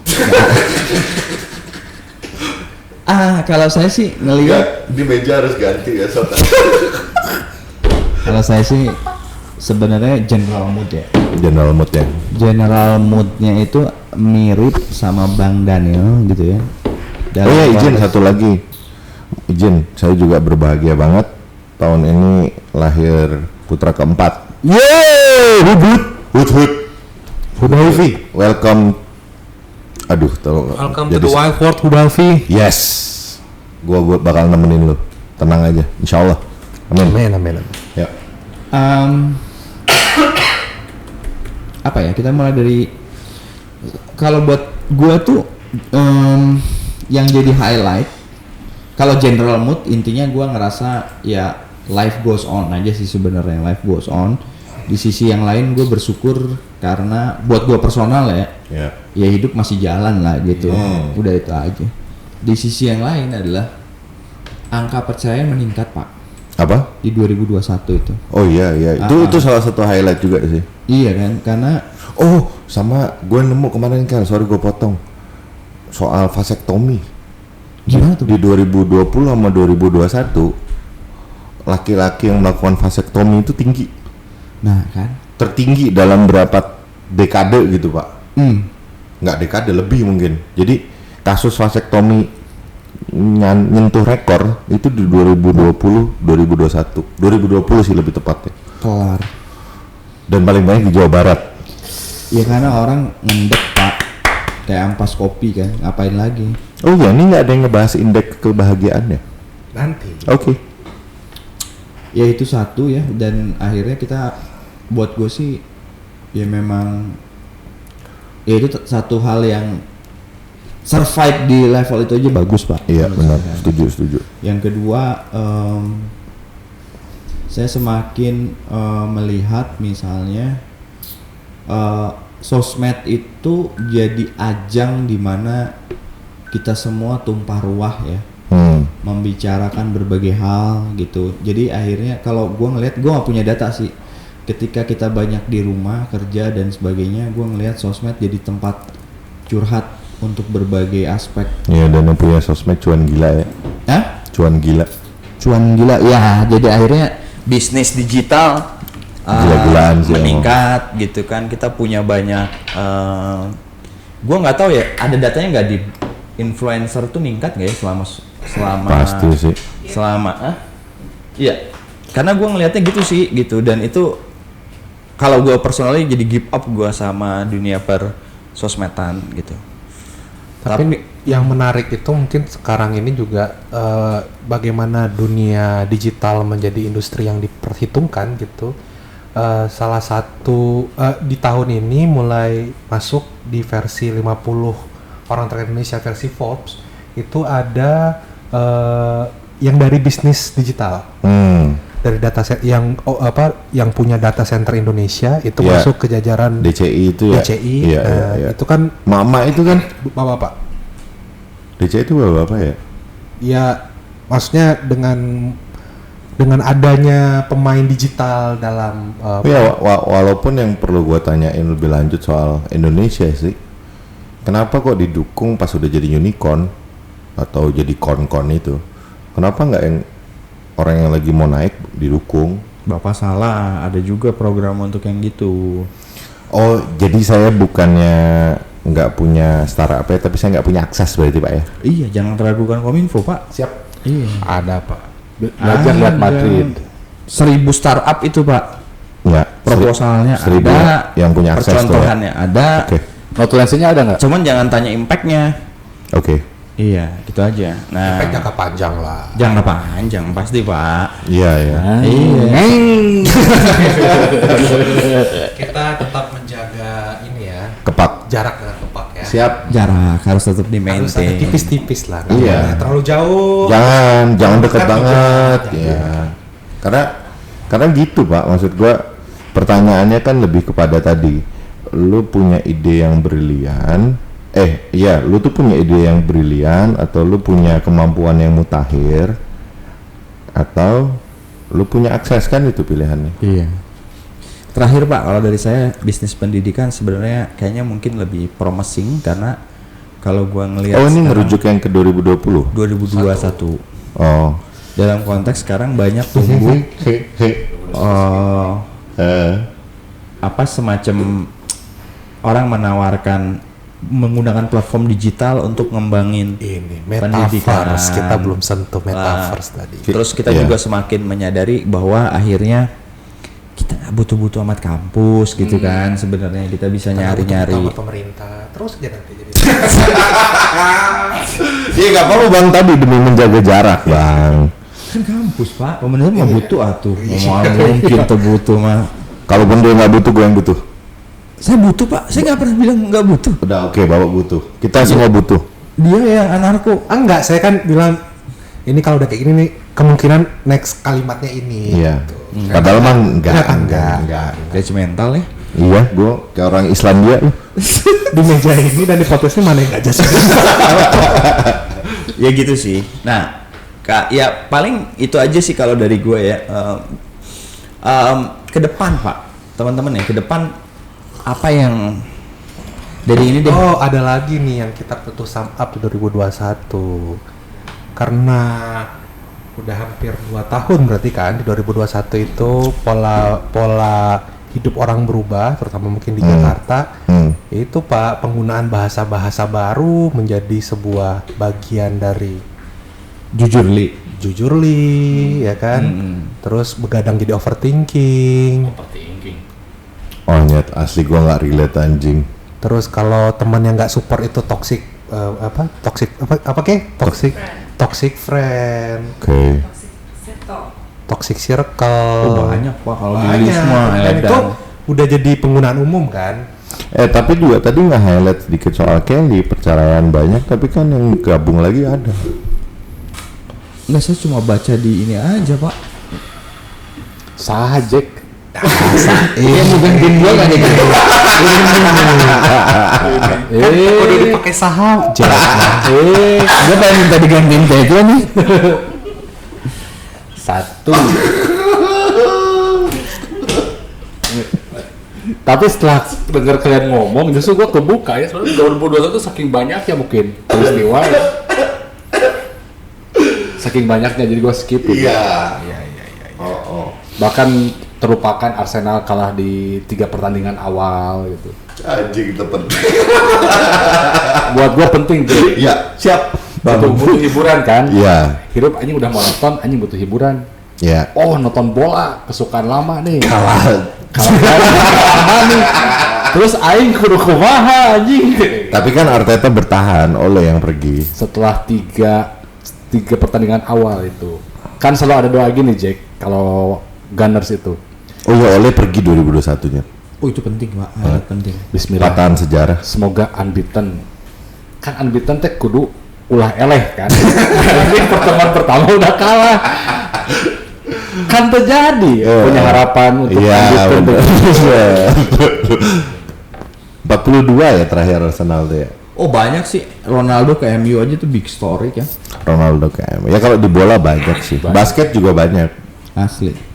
Speaker 1: Kalau saya sih ngelihat,
Speaker 3: Di meja harus ganti ya Sotan.
Speaker 1: kalau saya sih sebenarnya general mood ya.
Speaker 3: General mood ya.
Speaker 1: General moodnya itu mirip sama Bang Daniel gitu ya.
Speaker 3: Oh ya izin satu lagi. Izin, saya juga berbahagia banget tahun ini lahir putra keempat.
Speaker 1: Yeay,
Speaker 3: Hut.
Speaker 2: Hudalfi.
Speaker 3: Welcome. Aduh, tolong.
Speaker 2: Welcome to the wild world, Hudalfi.
Speaker 3: Yes. Gua bakal nemenin lu. Tenang aja, insyaallah. Amin.
Speaker 2: Amin.
Speaker 3: Ya.
Speaker 1: Apa ya, kita mulai dari, kalau buat gua tuh yang jadi highlight, kalau general mood intinya gua ngerasa ya life goes on aja sih sebenarnya, life goes on. Di sisi yang lain gue bersyukur karena buat gue personal ya hidup masih jalan lah gitu. Udah itu aja. Di sisi yang lain adalah angka percaya meningkat, Pak.
Speaker 3: Apa?
Speaker 1: Di 2021 itu.
Speaker 3: Oh iya. Itu salah satu highlight juga sih.
Speaker 1: Iya kan, karena
Speaker 3: sama gue nemu kemarin kan, sorry gue potong. Soal vasektomi.
Speaker 1: gimana tuh?
Speaker 3: Di 2020 sama 2021 laki-laki yang melakukan vasektomi itu tinggi.
Speaker 1: Nah kan.
Speaker 3: Tertinggi dalam berapa dekade gitu, Pak. Nggak dekade, lebih mungkin. Jadi kasus vasektomi nyentuh rekor itu di 2020, 2021. 2020 sih lebih tepatnya.
Speaker 1: Kelar.
Speaker 3: Dan paling banyak di Jawa Barat.
Speaker 1: Ya karena orang ngendek, Pak. Kayak ampas kopi kan, ngapain lagi?
Speaker 3: Oh ya, ini nggak ada yang ngebahas indeks kebahagiaannya.
Speaker 2: Nanti.
Speaker 3: Oke.
Speaker 1: Ya itu satu ya, dan akhirnya kita, buat gue sih ya memang ya itu satu hal yang survive di level itu aja bagus, Pak.
Speaker 3: Iya benar,
Speaker 1: Saya.
Speaker 3: setuju.
Speaker 1: Yang kedua, saya semakin melihat misalnya sosmed itu jadi ajang di mana kita semua tumpah ruah ya, membicarakan berbagai hal gitu. Jadi akhirnya kalau gue ngelihat, gue gak punya data sih, ketika kita banyak di rumah kerja dan sebagainya, gue ngelihat sosmed jadi tempat curhat untuk berbagai aspek.
Speaker 3: Iya, dan yang punya sosmed cuan gila ya.
Speaker 1: Hah?
Speaker 3: Cuan gila
Speaker 1: Ya, jadi akhirnya bisnis digital
Speaker 3: gila-gilaan sih
Speaker 1: meningkat gitu kan. Kita punya banyak, gue nggak tahu ya, ada datanya nggak di influencer tuh ningkat nggak ya selama
Speaker 3: pasti sih.
Speaker 1: Iya, karena gue ngelihatnya gitu sih gitu. Dan itu kalau gue personally jadi give up gue sama dunia per sosmedan gitu.
Speaker 2: Tapi yang menarik itu mungkin sekarang ini juga bagaimana dunia digital menjadi industri yang diperhitungkan gitu. Salah satu di tahun ini mulai masuk di versi 50 orang terkaya Indonesia versi Forbes itu ada yang dari bisnis digital. Dari data set yang yang punya data center Indonesia itu masuk ke jajaran
Speaker 3: DCI itu ya.
Speaker 2: DCI.
Speaker 3: Iya.
Speaker 2: Itu kan
Speaker 3: Mama itu kan
Speaker 2: Bapak.
Speaker 3: DCI itu bapak ya?
Speaker 2: Ya, maksudnya dengan adanya pemain digital dalam
Speaker 3: walaupun yang perlu gua tanyain lebih lanjut soal Indonesia sih, kenapa kok didukung pas udah jadi unicorn atau jadi kon-kon itu? Kenapa nggak yang orang yang lagi mau naik didukung?
Speaker 1: Bapak salah, ada juga program untuk yang gitu.
Speaker 3: Oh, jadi saya bukannya nggak punya startup ya, tapi saya nggak punya akses berarti, Pak ya?
Speaker 1: Iya, jangan teragukan Kominfo, Pak.
Speaker 2: siap.
Speaker 1: Iya.
Speaker 2: Ada Pak.
Speaker 4: Belajar lihat Madrid.
Speaker 1: 1000 startup itu, Pak.
Speaker 3: Nggak.
Speaker 1: Proposalnya
Speaker 3: 1000
Speaker 1: ada,
Speaker 3: yang punya akses tuh ya?
Speaker 1: percontohannya ada.
Speaker 3: Oke.
Speaker 4: Notulensinya ada nggak?
Speaker 1: Cuman jangan tanya impact-nya.
Speaker 3: Oke.
Speaker 1: Iya, gitu aja. Nah,
Speaker 2: Efek jangka panjang lah.
Speaker 1: jangka panjang pasti, Pak.
Speaker 3: Iya.
Speaker 1: Iya.
Speaker 2: Kita tetap menjaga ini ya,
Speaker 3: Kepak.
Speaker 2: jarak dengan kepak ya.
Speaker 3: Siap.
Speaker 1: Jarak harus tetap di
Speaker 2: Harus ada
Speaker 1: maintain.
Speaker 2: tipis-tipis lah. nggak
Speaker 3: Iya.
Speaker 2: boleh terlalu jauh.
Speaker 3: Jangan deket banget.
Speaker 2: Jangan.
Speaker 3: Ya. Karena gitu, Pak. Maksud gua pertanyaannya kan lebih kepada tadi. Lu punya ide yang brilian. Lu tuh punya ide yang brilian atau lu punya kemampuan yang mutakhir atau lu punya akses, kan itu pilihannya.
Speaker 1: Iya. Terakhir, Pak, kalau dari saya bisnis pendidikan sebenarnya kayaknya mungkin lebih promising karena kalau gua ngelihat
Speaker 3: Oh, ini
Speaker 1: sekarang
Speaker 3: ngerujuk yang ke 2020.
Speaker 1: 2021.
Speaker 3: Oh.
Speaker 1: Dalam konteks sekarang banyak tumbuh semacam orang menawarkan menggunakan platform digital untuk ngembangin
Speaker 2: Ini
Speaker 1: pendidikan.
Speaker 2: metaverse, kita belum sentuh metaverse tadi.
Speaker 1: Terus kita
Speaker 3: Iya.
Speaker 1: juga semakin menyadari bahwa akhirnya kita nggak butuh-butuh amat kampus gitu kan, sebenarnya kita bisa nyari-nyari.
Speaker 2: Sama pemerintah terus aja nanti jadi.
Speaker 3: Iya nggak apa-apa bang, tadi demi menjaga jarak bang.
Speaker 1: Kan kampus pak, pemerintah mah butuh atuh, ngomong kita butuh mah.
Speaker 3: Kalaupun dia nggak butuh, gue yang butuh.
Speaker 1: Saya butuh pak, saya nggak pernah bilang nggak butuh.
Speaker 3: Udah oke, bapak butuh. Kita semua butuh.
Speaker 1: Dia yang anarko.
Speaker 2: Enggak, saya kan bilang ini kalau udah kayak gini nih kemungkinan next kalimatnya ini.
Speaker 3: Iya.
Speaker 2: Gitu.
Speaker 3: Padahal emang enggak.
Speaker 1: Judgmental ya.
Speaker 3: Iya, gue kayak orang Islandia.
Speaker 2: Di meja ini dan di podcastnya mana yang nggak jelas.
Speaker 1: Ya gitu sih. Nah, Kak, ya paling itu aja sih kalau dari gue ya. Ke depan Pak, teman-teman ya, ke depan apa yang dari ini deh.
Speaker 2: Oh, ada lagi nih yang kita butuh sum up di 2021. Karena udah hampir 2 tahun berarti kan di 2021 itu pola hidup orang berubah, terutama mungkin di Jakarta. Itu Pak, penggunaan bahasa-bahasa baru menjadi sebuah bagian dari jujur li, ya kan? Terus begadang jadi overthinking.
Speaker 3: Oh nyet, asli gue nggak relate anjing.
Speaker 2: Terus kalau teman yang nggak support itu toxic toxic friend,
Speaker 3: Oke.
Speaker 2: toxic circle.
Speaker 1: Oh, banyak Pak kalau di
Speaker 2: Banyak.
Speaker 1: list mah
Speaker 2: Dan itu udah jadi penggunaan umum kan?
Speaker 3: Tapi juga tadi nggak highlight sedikit soal Kelly, perceraian banyak, tapi kan yang gabung lagi ada.
Speaker 1: Nggak, saya cuma baca di ini aja Pak.
Speaker 4: Sajek.
Speaker 1: Iya bukan tim gua kan itu.
Speaker 2: Udah dipakai saham.
Speaker 1: Gua pengen minta digantiin Pedro nih.
Speaker 4: Satu. Tapi setelah dengar kalian ngomong, justru gue kebuka ya. Soalnya 2021 tuh saking banyaknya mungkin peristiwa. Ya. Saking banyaknya jadi gue skip.
Speaker 3: Iya.
Speaker 4: Oh. Bahkan terlupakan Arsenal kalah di 3 pertandingan awal gitu.
Speaker 3: Anjing temen.
Speaker 4: Buat gue penting tuh.
Speaker 3: Iya, siap.
Speaker 4: Butuh hiburan kan?
Speaker 3: Iya.
Speaker 4: Hidup anjing udah monoton, anjing butuh hiburan.
Speaker 3: Iya.
Speaker 4: Oh nonton bola, kesukaan lama nih.
Speaker 3: Kalah.
Speaker 4: Lama nih. Terus aing kudu kumaha anjing.
Speaker 3: Tapi kan Arteta bertahan, Ole yang pergi.
Speaker 4: Setelah tiga pertandingan awal itu. Kan selalu ada doa gini Jack, kalau Gunners itu.
Speaker 3: Oh ya, Ole pergi 2021-nya.
Speaker 1: Oh itu penting Pak, sangat penting.
Speaker 4: Bismillah.
Speaker 3: Patahan sejarah.
Speaker 4: Semoga unbeaten. Kan unbeaten teh kudu ulah eleh kan. Ini pertemuan pertama udah kalah. Kan terjadi punya harapan untuk unbeaten.
Speaker 3: 42 ya terakhir Arsenal tuh ya.
Speaker 1: Oh banyak sih, Ronaldo ke MU aja tuh big story kan.
Speaker 3: Ronaldo ke MU. Ya kalau di bola banyak sih. Basket juga banyak.
Speaker 1: Asli.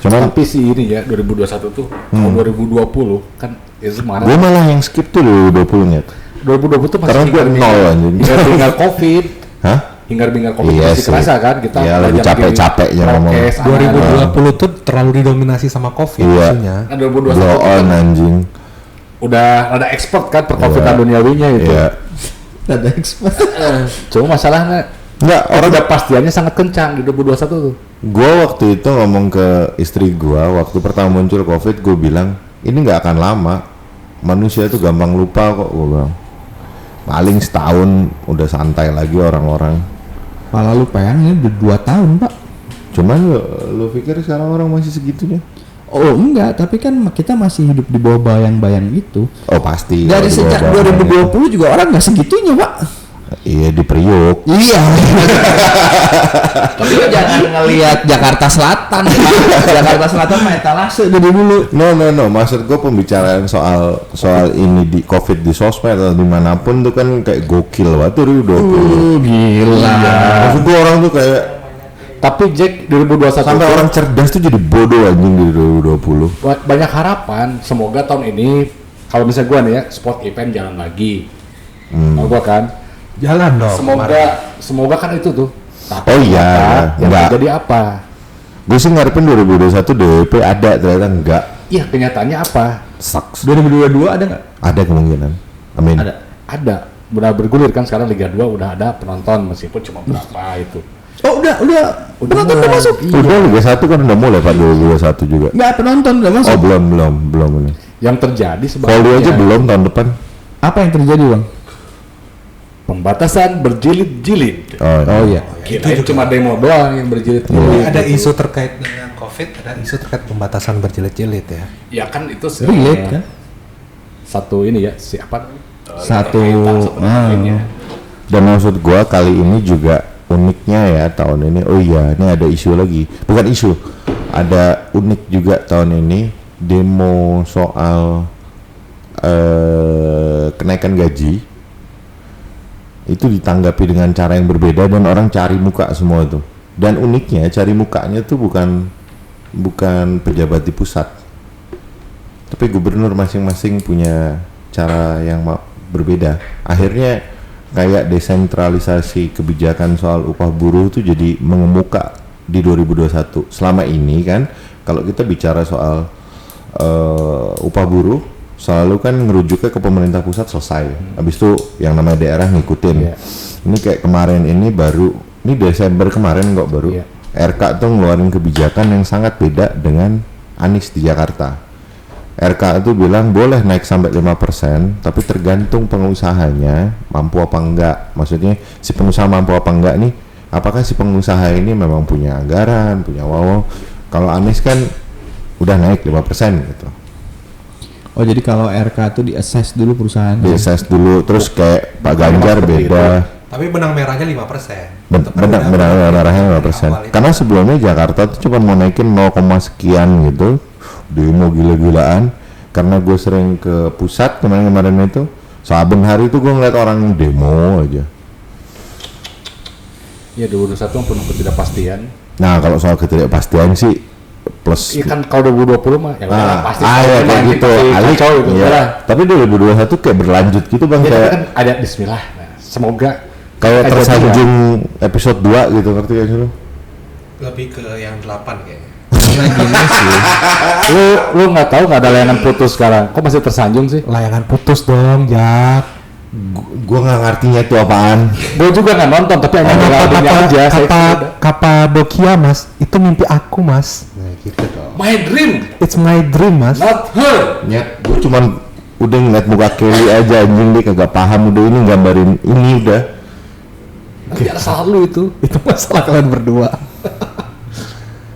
Speaker 3: Cuman
Speaker 4: Tapi sih ini ya 2021 tuh tahun 2020 kan itu mana?
Speaker 3: gue malah yang skip tuh 2020-nya.
Speaker 4: 2020 tuh
Speaker 3: Karena gue nol anjing.
Speaker 4: hingar Covid.
Speaker 3: Hah?
Speaker 4: Hingar-bingar Covid
Speaker 3: Iya
Speaker 4: masih
Speaker 3: sih.
Speaker 4: kerasa kan kita.
Speaker 3: Iya, lagi
Speaker 4: belajar
Speaker 3: capek-capeknya
Speaker 4: bikin
Speaker 3: ngomong.
Speaker 4: prokes,
Speaker 2: 2020 tuh terlalu didominasi sama Covid
Speaker 3: Iya.
Speaker 2: isunya.
Speaker 4: Nah,
Speaker 3: Blow
Speaker 4: 2021
Speaker 3: on
Speaker 4: kan
Speaker 3: anjing.
Speaker 4: udah ada expert kan perkovidan
Speaker 3: Iya.
Speaker 4: duniawinya itu.
Speaker 3: Iya.
Speaker 1: Ada expert.
Speaker 4: Cuma masalahnya
Speaker 3: Enggak, orang
Speaker 4: udah pastiannya sangat kencang di 2021 tuh.
Speaker 3: gue waktu itu ngomong ke istri gue waktu pertama muncul COVID, gue bilang ini nggak akan lama, manusia itu gampang lupa kok, gue bilang paling setahun udah santai lagi orang-orang.
Speaker 1: Malah lu pengen ini udah 2 tahun Pak.
Speaker 3: Cuman lu pikir sekarang orang masih segitunya?
Speaker 1: Oh enggak, tapi kan kita masih hidup di bawah bayang-bayang itu.
Speaker 3: Oh pasti.
Speaker 1: Dari
Speaker 3: kalau di
Speaker 1: sejak
Speaker 3: bawah-bawah
Speaker 1: 2020 juga orang nggak segitunya Pak.
Speaker 3: Iya di Priok.
Speaker 1: Iya. Tapi lu jangan ngelihat Jakarta Selatan. Pak. Jakarta Selatan mah etalase dari dulu.
Speaker 3: No, maksud gue pembicaraan soal ini di COVID di sosmed atau dimanapun tuh kan kayak gokil banget tuh 2020.
Speaker 1: Gila.
Speaker 3: Maksud gue orang tuh kayak
Speaker 4: Tapi Jack 2021
Speaker 3: sampai
Speaker 4: tuh
Speaker 3: orang cerdas tuh jadi bodoh anjing di 2020.
Speaker 4: banyak harapan. Semoga tahun ini kalau misalnya gua nih ya sport event jalan lagi. Mau gua kan.
Speaker 2: Jalan dong.
Speaker 4: Semoga kan itu tuh. Tapi
Speaker 3: Oh iya,
Speaker 4: apa, yang
Speaker 3: enggak.
Speaker 4: terjadi apa?
Speaker 3: Gue sih ngarepin 2021 DWP ada, ternyata enggak.
Speaker 4: Iya kenyataannya apa?
Speaker 3: Sucks.
Speaker 1: 2022 ada nggak?
Speaker 3: Ada kemungkinan. Amin.
Speaker 1: Ada.
Speaker 4: Ada. Udah bergulir kan sekarang Liga 2 udah ada penonton meskipun cuma berapa itu.
Speaker 1: Oh udah penonton udah masuk.
Speaker 3: Udah Liga 1 kan udah mulai Pak 2021 juga.
Speaker 1: Nggak, penonton udah masuk.
Speaker 3: Oh belum ini.
Speaker 4: Yang terjadi
Speaker 3: Voli
Speaker 4: sebenarnya
Speaker 3: aja belum tahun depan.
Speaker 1: Apa yang terjadi bang?
Speaker 4: pembatasan berjilid-jilid.
Speaker 3: Oh
Speaker 1: iya.
Speaker 4: Kirain cuma demo doang yang berjilid-jilid.
Speaker 2: Ada isu terkait dengan COVID, ada isu terkait pembatasan berjilid-jilid ya.
Speaker 4: Ya kan itu
Speaker 1: Relate kan?
Speaker 4: satu ini ya siapa?
Speaker 1: Satu.
Speaker 3: Dan maksud gua kali ini juga uniknya ya tahun ini. Oh iya, ini ada isu lagi. Bukan isu. Ada unik juga tahun ini demo soal kenaikan gaji. Itu ditanggapi dengan cara yang berbeda dan orang cari muka semua itu. Dan uniknya cari mukanya tuh bukan pejabat di pusat. Tapi gubernur masing-masing punya cara yang berbeda. Akhirnya kayak desentralisasi kebijakan soal upah buruh itu jadi mengemuka di 2021. Selama ini kan kalau kita bicara soal upah buruh selalu kan ngerujuknya ke pemerintah pusat selesai. Habis itu yang namanya daerah ngikutin. Ini kayak kemarin ini Desember kemarin kok baru RK tuh ngeluarin kebijakan yang sangat beda dengan Anies di Jakarta. RK itu bilang boleh naik sampai 5%, tapi tergantung pengusahanya mampu apa enggak. Maksudnya si pengusaha mampu apa enggak nih, apakah si pengusaha ini memang punya anggaran, punya Kalau Anies kan udah naik 5% gitu.
Speaker 1: Oh jadi kalau RK itu di-assess dulu perusahaan.
Speaker 3: Di-assess dulu, terus kayak Pak Ganjar beda.
Speaker 2: Tapi benang merahnya 5%.
Speaker 3: Benang merahnya 5%. Karena sebelumnya Jakarta tuh cuma mau naikin 0, sekian gitu. Demo gila-gilaan. Karena gue sering ke pusat kemarin itu, saben hari itu gue ngeliat orang demo aja.
Speaker 4: Ya 2021 penuh ketidakpastian.
Speaker 3: Nah kalau soal ketidakpastian sih plus.
Speaker 4: Iya kan kalau 2020 mah ya pasti.
Speaker 3: Ya kayak gitu. Alik
Speaker 4: gitu.
Speaker 3: Ya. Tapi 2021 kayak berlanjut gitu bang.
Speaker 4: Ya,
Speaker 3: kayak
Speaker 4: kan ada Bismillah. Nah, semoga
Speaker 3: kayak tersanjung episode 2 gitu, ngerti gak sih lu?
Speaker 2: Lebih ke yang 8 kayaknya.
Speaker 1: Nah gini sih.
Speaker 4: Lu nggak tahu nggak ada layanan putus sekarang? Kok masih tersanjung sih?
Speaker 2: Layangan putus dong, Jak.
Speaker 3: Gua nggak ngertinya itu apaan.
Speaker 4: Gue juga nggak nonton, tapi hanya ngelakuinnya aja.
Speaker 2: Kapadokia mas, itu mimpi aku mas. Nah gitu dong.
Speaker 4: My dream,
Speaker 2: It's my dream mas.
Speaker 4: not her.
Speaker 3: Ya, gua cuman udah ngeliat muka Kelly aja anjing, dia kagak paham udah ini gambarin ini udah.
Speaker 4: Ya selalu itu.
Speaker 2: Itu masalah kalian berdua.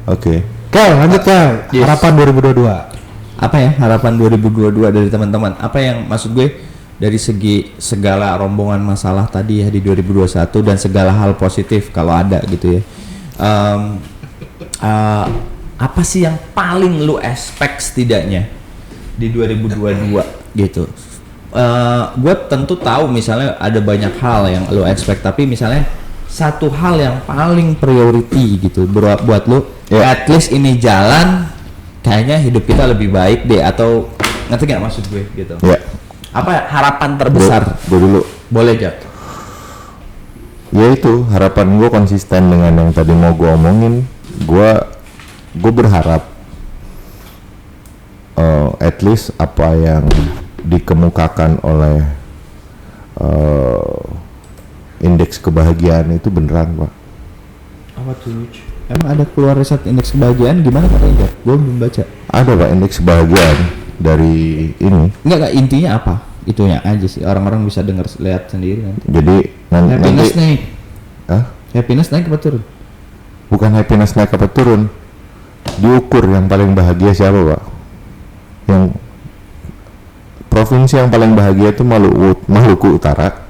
Speaker 3: Oke.
Speaker 2: Kel, lanjut Kel.
Speaker 1: Yes.
Speaker 2: Harapan 2022.
Speaker 1: Apa ya harapan 2022 dari teman-teman? Apa yang maksud gue dari segi segala rombongan masalah tadi ya di 2021 dan segala hal positif kalau ada gitu ya. Apa sih yang paling lu expect setidaknya di 2022 gitu? Gue tentu tahu misalnya ada banyak hal yang lu expect, tapi misalnya satu hal yang paling priority gitu buat lu, at least ini jalan kayaknya hidup kita lebih baik deh, atau ngerti nggak maksud gue gitu?
Speaker 3: Ya.
Speaker 1: Apa harapan terbesar?
Speaker 3: Gue dulu.
Speaker 1: Boleh Jak.
Speaker 3: Ya itu harapan gue konsisten dengan yang tadi mau gue omongin. Gue berharap at least apa yang dikemukakan oleh indeks kebahagiaan itu beneran pak.
Speaker 1: Apa tuh? Emang ada keluar riset indeks kebahagiaan gimana katanya Jak? Gue belum baca.
Speaker 3: Ada pak indeks kebahagiaan dari ini.
Speaker 1: Enggak intinya apa? Itunya aja sih, orang-orang bisa dengar lihat sendiri nanti.
Speaker 3: Jadi
Speaker 1: Happiness
Speaker 3: nanti
Speaker 1: naik.
Speaker 3: Hah?
Speaker 1: Happiness naik apa turun?
Speaker 3: Bukan happiness naik apa turun, diukur yang paling bahagia siapa pak? Yang provinsi yang paling bahagia itu Maluku Utara,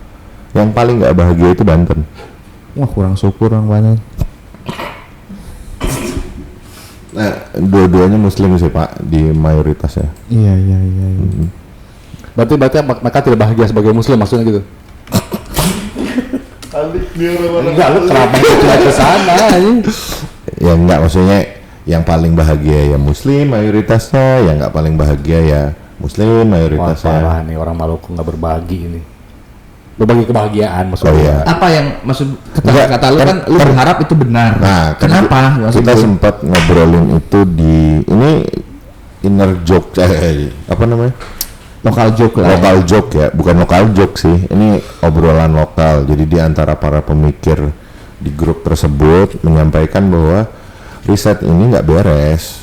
Speaker 3: yang paling nggak bahagia itu Banten.
Speaker 1: Wah kurang syukur orang Banten.
Speaker 3: Nah, dua-duanya Muslim sih pak di mayoritasnya.
Speaker 1: Iya.
Speaker 4: Berarti mereka tidak bahagia sebagai Muslim maksudnya gitu? Enggak, lu kenapa cuma ke sana ini?
Speaker 3: Ya enggak, maksudnya yang paling bahagia ya Muslim mayoritasnya, yang nggak paling bahagia ya Muslim
Speaker 4: Wah
Speaker 3: mayoritasnya.
Speaker 4: parah nih orang Maluku nggak berbagi ini. Berbagi kebahagian maksudnya.
Speaker 3: Oh iya.
Speaker 1: Apa yang maksud
Speaker 3: Enggak,
Speaker 1: kata lu kan lu berharap itu benar.
Speaker 3: Nah,
Speaker 1: kenapa?
Speaker 3: Kita sempat ngobrolin itu di ini inner joke apa namanya?
Speaker 1: Lokal joke lah.
Speaker 3: Lokal joke ya, bukan lokal joke sih. Ini obrolan lokal. Jadi di antara para pemikir di grup tersebut menyampaikan bahwa riset ini nggak beres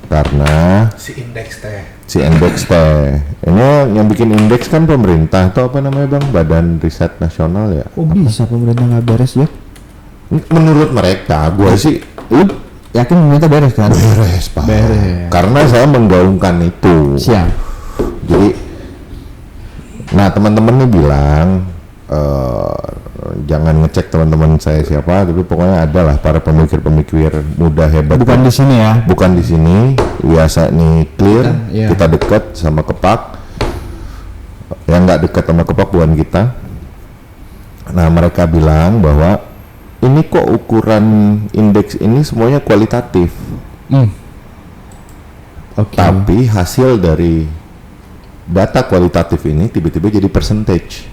Speaker 3: karena
Speaker 2: Si indeks teh.
Speaker 3: si indeks teh ini yang bikin indeks kan pemerintah atau apa namanya bang, Badan Riset Nasional ya.
Speaker 1: Kok bisa pemerintah nggak beres ya?
Speaker 3: Menurut mereka, gue sih
Speaker 1: Yakin pemerintah beres kan?
Speaker 3: beres pak.
Speaker 1: Beres.
Speaker 3: Karena saya menggaungkan itu.
Speaker 1: Siap.
Speaker 3: Jadi, nah teman-teman nih bilang jangan ngecek teman-teman saya siapa, tapi pokoknya adalah para pemikir-pemikir muda hebat.
Speaker 1: Bukan di sini ya.
Speaker 3: Bukan di sini, biasa nih clear,
Speaker 1: Iya.
Speaker 3: kita dekat sama Kepak. Yang nggak dekat sama Kepak bukan kita. Nah mereka bilang bahwa ini kok ukuran indeks ini semuanya kualitatif,
Speaker 1: Oke.
Speaker 3: tapi hasil dari data kualitatif ini tiba-tiba jadi percentage.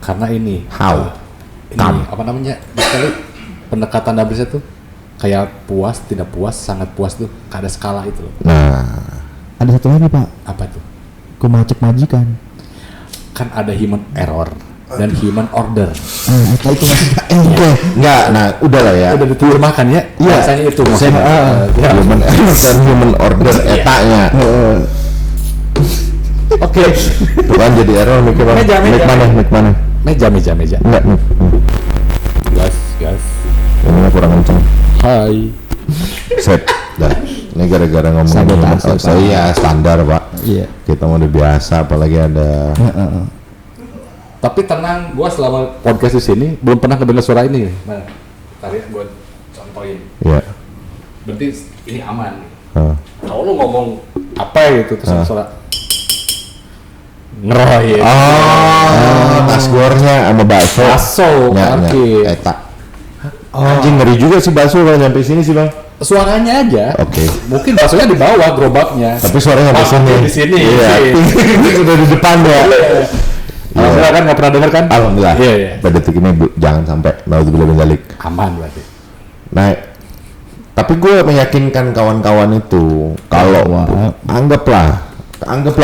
Speaker 4: Karena ini
Speaker 3: How?
Speaker 4: ini apa namanya sekali pendekatan dalam riset tuh kayak puas, tidak puas, sangat puas tuh ada skala itu loh.
Speaker 3: Nah,
Speaker 1: Ada satu lagi Pak,
Speaker 4: Apa tuh?
Speaker 1: kemacet majikan.
Speaker 4: Kan ada human error dan human order.
Speaker 1: Itu maksudnya
Speaker 3: enggak, nah udahlah ya.
Speaker 4: Udah diterjemahkan ya?
Speaker 3: Iya.
Speaker 4: Bahasanya itu maksudnya. Ya.
Speaker 3: Human error dan human order etanya.
Speaker 4: Oke.
Speaker 3: Tuh kan jadi error mikir bang.
Speaker 4: Meja.
Speaker 3: Mic mana?
Speaker 4: Meja.
Speaker 3: Enggak nih.
Speaker 4: Gas.
Speaker 3: Ini mah kurang kenceng.
Speaker 4: Hai.
Speaker 3: Set. Dah. Ini gara-gara ngomongin
Speaker 1: Sabotase,
Speaker 3: human order. Iya standar pak.
Speaker 1: Iya.
Speaker 3: Kita mau udah biasa, apalagi ada.
Speaker 4: Tapi tenang, gua selama podcast di sini belum pernah kedengar suara ini. Nah, tarik gua contohin.
Speaker 3: Ya.
Speaker 4: Berarti ini aman.
Speaker 3: Ah.
Speaker 4: Kalau lu ngomong apa gitu terus ada suara ngeroy.
Speaker 3: Oh, nasgornya sama bakso.
Speaker 4: Bakso, oke.
Speaker 3: Eta. Anjing ngeri juga sih bakso kalau nyampe sini sih bang.
Speaker 4: Suaranya aja.
Speaker 3: Oke.
Speaker 4: Mungkin baksonya di bawah gerobaknya.
Speaker 3: Tapi suaranya sampai sini.
Speaker 4: Di sini.
Speaker 3: Iya. Ini sudah di depan ya.
Speaker 4: Alhamdulillah kan nggak pernah dengar kan?
Speaker 3: Alhamdulillah.
Speaker 4: Iya.
Speaker 3: Pada detik ini jangan sampai naudzubillah min dzalik.
Speaker 4: Aman berarti.
Speaker 3: Nah, tapi gue meyakinkan kawan-kawan itu kalau anggaplah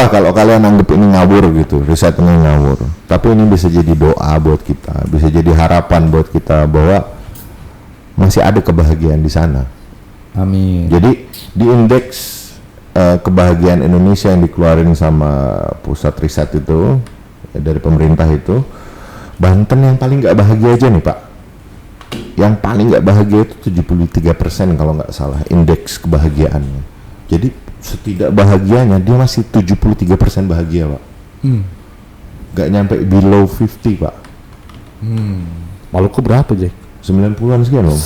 Speaker 3: kalau kalian anggap ini ngawur gitu, riset ini ngawur. Tapi ini bisa jadi doa buat kita, bisa jadi harapan buat kita bahwa masih ada kebahagiaan di sana.
Speaker 1: Amin.
Speaker 3: Jadi di indeks kebahagiaan Indonesia yang dikeluarin sama pusat riset itu dari pemerintah itu, Banten yang paling nggak bahagia aja nih Pak. Yang paling nggak bahagia itu 73% kalau nggak salah indeks kebahagiaannya. Jadi setidak bahagianya dia masih 73% bahagia Pak. Nggak nyampe below 50 Pak.
Speaker 4: Maluku berapa, Jack?
Speaker 3: 90-an sekian loh.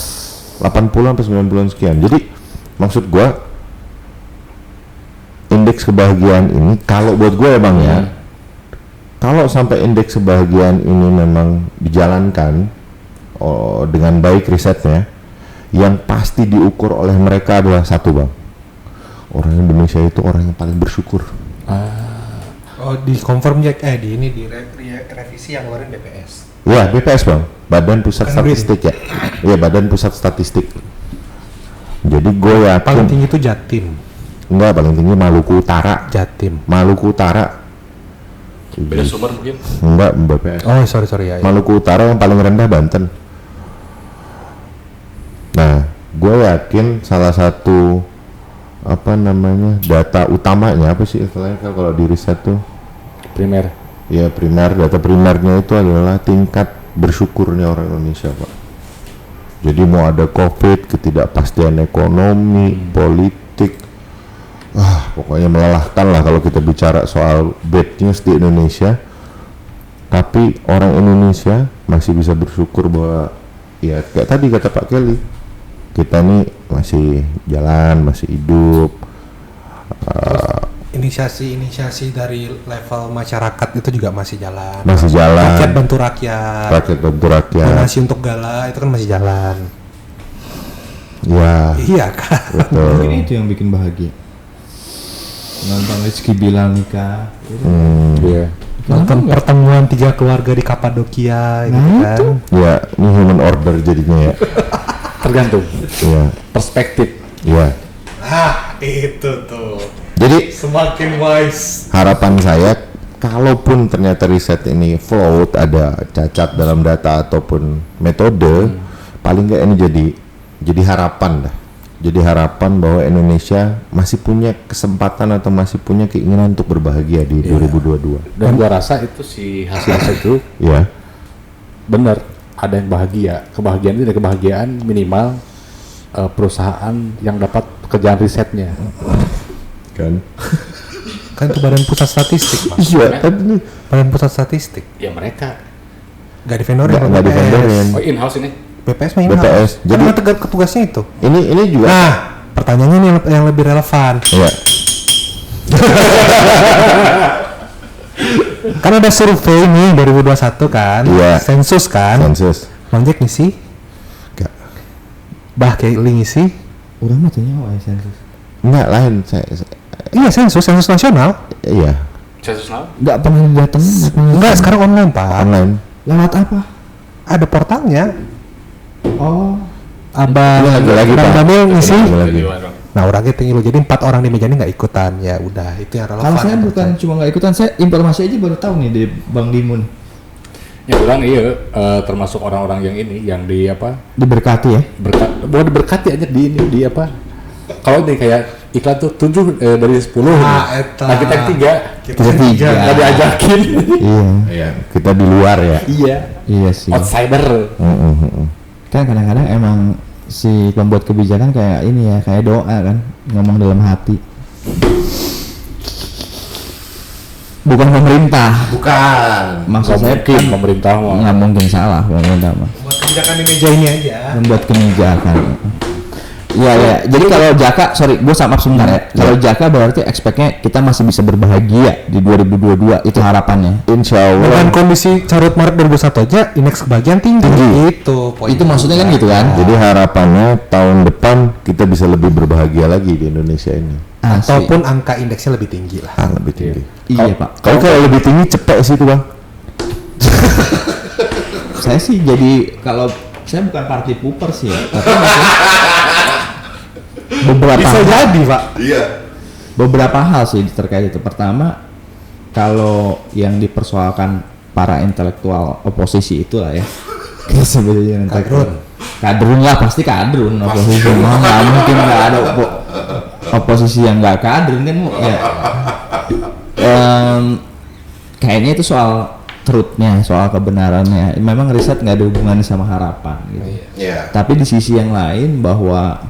Speaker 3: 80 sampai 90-an sekian. Jadi maksud gua indeks kebahagiaan ini kalau buat gua ya Bang ya. Kalau sampai indeks kebahagiaan ini memang dijalankan dengan baik risetnya, yang pasti diukur oleh mereka adalah satu Bang. Orang Indonesia itu orang yang paling bersyukur.
Speaker 2: Oh, di confirm Jack di ini di revisi yang ngeluarin BPS.
Speaker 3: Ya, BPS Bang, Badan Pusat
Speaker 2: Kan green.
Speaker 3: Statistik ya. Iya, Badan Pusat Statistik. Jadi gue yakin
Speaker 2: Paling tinggi itu Jatim.
Speaker 3: enggak, paling tinggi Maluku Utara.
Speaker 2: Jatim.
Speaker 3: Maluku Utara.
Speaker 4: Beda sumber mungkin.
Speaker 3: Enggak, BPS.
Speaker 2: Oh, sorry ya.
Speaker 3: Maluku Utara yang paling rendah Banten. Nah, gue yakin salah satu apa namanya data utamanya apa sih istilahnya kalau di riset tuh?
Speaker 4: Primer.
Speaker 3: Ya primer, data primernya itu adalah tingkat bersyukurnya orang Indonesia Pak. Jadi mau ada COVID, ketidakpastian ekonomi, politik, pokoknya melelahkan lah kalau kita bicara soal bad news di Indonesia. Tapi orang Indonesia masih bisa bersyukur bahwa ya kayak tadi kata Pak Kelly, kita nih masih jalan, masih hidup.
Speaker 2: Inisiasi dari level masyarakat itu juga masih jalan.
Speaker 3: Masih jalan.
Speaker 2: Rakyat bantu rakyat.
Speaker 3: Rakyat bantu rakyat.
Speaker 2: Donasi untuk gala itu kan masih jalan.
Speaker 3: Ya,
Speaker 2: Iya kan.
Speaker 3: betul.
Speaker 1: Mungkin itu yang bikin bahagia. Nonton Rizky Bilar nikah.
Speaker 3: Iya.
Speaker 2: Nonton pertemuan 3 keluarga di Kapadokia gitu kan.
Speaker 3: Ya, ini human order jadinya ya.
Speaker 4: Tergantung
Speaker 3: Iya.
Speaker 4: perspektif.
Speaker 3: Iya.
Speaker 2: Itu tuh.
Speaker 3: Jadi
Speaker 2: Semakin wise.
Speaker 3: harapan saya, kalaupun ternyata riset ini flawed, ada cacat dalam data ataupun metode, paling nggak ini jadi harapan dah. Jadi harapan bahwa Indonesia masih punya kesempatan atau masih punya keinginan untuk berbahagia di 2022.
Speaker 4: Dan gua rasa itu si hasil itu
Speaker 3: Ya,
Speaker 4: bener, ada yang bahagia. Kebahagiaan itu ada kebahagiaan minimal perusahaan yang dapat pekerjaan risetnya.
Speaker 3: kan?
Speaker 2: Kan itu Badan Pusat Statistik, Mas.
Speaker 3: Iya, tapi
Speaker 2: Badan Pusat Statistik.
Speaker 4: Ya mereka.
Speaker 2: Nggak di vendorin.
Speaker 3: nggak di vendorin.
Speaker 4: Oh, in-house ini.
Speaker 2: BPS mah
Speaker 3: BPS.
Speaker 2: in-house.
Speaker 3: Jadi-
Speaker 2: Jadi tegak tugasnya itu.
Speaker 3: Ini juga.
Speaker 2: Nah, pertanyaannya nih yang lebih relevan.
Speaker 3: Ya,
Speaker 2: Kan ada survei nih 2021 kan,
Speaker 3: Iya.
Speaker 2: sensus kan.
Speaker 3: sensus.
Speaker 2: Bang Jack ngisi,
Speaker 3: Enggak.
Speaker 2: Bah Kelly ngisi.
Speaker 1: Udah mah tanya apa ya sensus?
Speaker 3: Enggak lain
Speaker 2: Iya sensus nasional.
Speaker 3: iya,
Speaker 4: Sensus now?
Speaker 1: Nggak pernah datengin.
Speaker 2: Enggak, sekarang online Pak.
Speaker 3: online.
Speaker 1: Lewat apa?
Speaker 2: Ada portalnya.
Speaker 1: Oh,
Speaker 2: Abang
Speaker 3: Lagi-lagi,
Speaker 2: Bang
Speaker 3: Pak.
Speaker 2: Jamil ngisi.
Speaker 3: Lagi.
Speaker 2: Nah orangnya tinggi lo, jadi 4 orang di meja ini nggak ikutan. Ya udah, itu yang relevan.
Speaker 1: kalau saya bukan cuma nggak ikutan, saya informasi aja baru tahu nih dari Bang Dimun.
Speaker 4: Ya bilang iya, termasuk orang-orang yang ini, yang di apa?
Speaker 1: Diberkati ya.
Speaker 4: Bukan diberkati aja di apa? Kalau ini kayak iklan tuh 7 dari 10.
Speaker 2: eta.
Speaker 4: Nah kita yang 3.
Speaker 2: Kita tiga.
Speaker 4: Nggak diajakin.
Speaker 1: Iya,
Speaker 3: Iya, kita di luar ya.
Speaker 4: Iya.
Speaker 1: iya sih.
Speaker 4: Outsider.
Speaker 1: Kan kadang-kadang emang si pembuat kebijakan kayak ini ya, kayak doa kan, ngomong dalam hati. Bukan pemerintah.
Speaker 3: Bukan.
Speaker 1: Maksud
Speaker 4: Nggak
Speaker 1: saya
Speaker 4: mungkin pemerintah mah.
Speaker 1: nggak mungkin salah pemerintah mah.
Speaker 2: Buat kebijakan di meja ini aja.
Speaker 1: Membuat kebijakan. Iya ya. Jadi kalau Jaka, sorry, gue sama sebentar ya. Kalau Jaka berarti expect-nya kita masih bisa berbahagia di 2022, itu harapannya.
Speaker 3: Insya
Speaker 2: Dengan
Speaker 3: Allah.
Speaker 2: kondisi carut Maret 2001 aja, indeks kebahagiaan tinggi. Itu poin.
Speaker 1: Itu maksudnya kan gitu kan?
Speaker 3: Jadi harapannya tahun depan kita bisa lebih berbahagia lagi di Indonesia ini.
Speaker 1: Asli.
Speaker 2: Ataupun angka indeksnya lebih tinggi lah.
Speaker 3: Lebih tinggi.
Speaker 1: Iya Pak.
Speaker 3: Kalau lebih tinggi cepet sih itu bang.
Speaker 1: Saya sih jadi kalau saya bukan party pooper sih ya, tapi maksudnya beberapa
Speaker 2: Bisa jadi Pak.
Speaker 3: Iya.
Speaker 1: beberapa hal sih terkait itu. Pertama, kalau yang dipersoalkan para intelektual oposisi itulah ya. Sebenarnya kadrun lah, pasti kadrun oposisi mah nggak mungkin nggak ada oposisi yang nggak kadrun kan ya. Kayaknya itu soal truthnya, soal kebenarannya. Memang riset nggak ada hubungannya sama harapan gitu.
Speaker 3: Iya.
Speaker 1: Tapi di sisi yang lain bahwa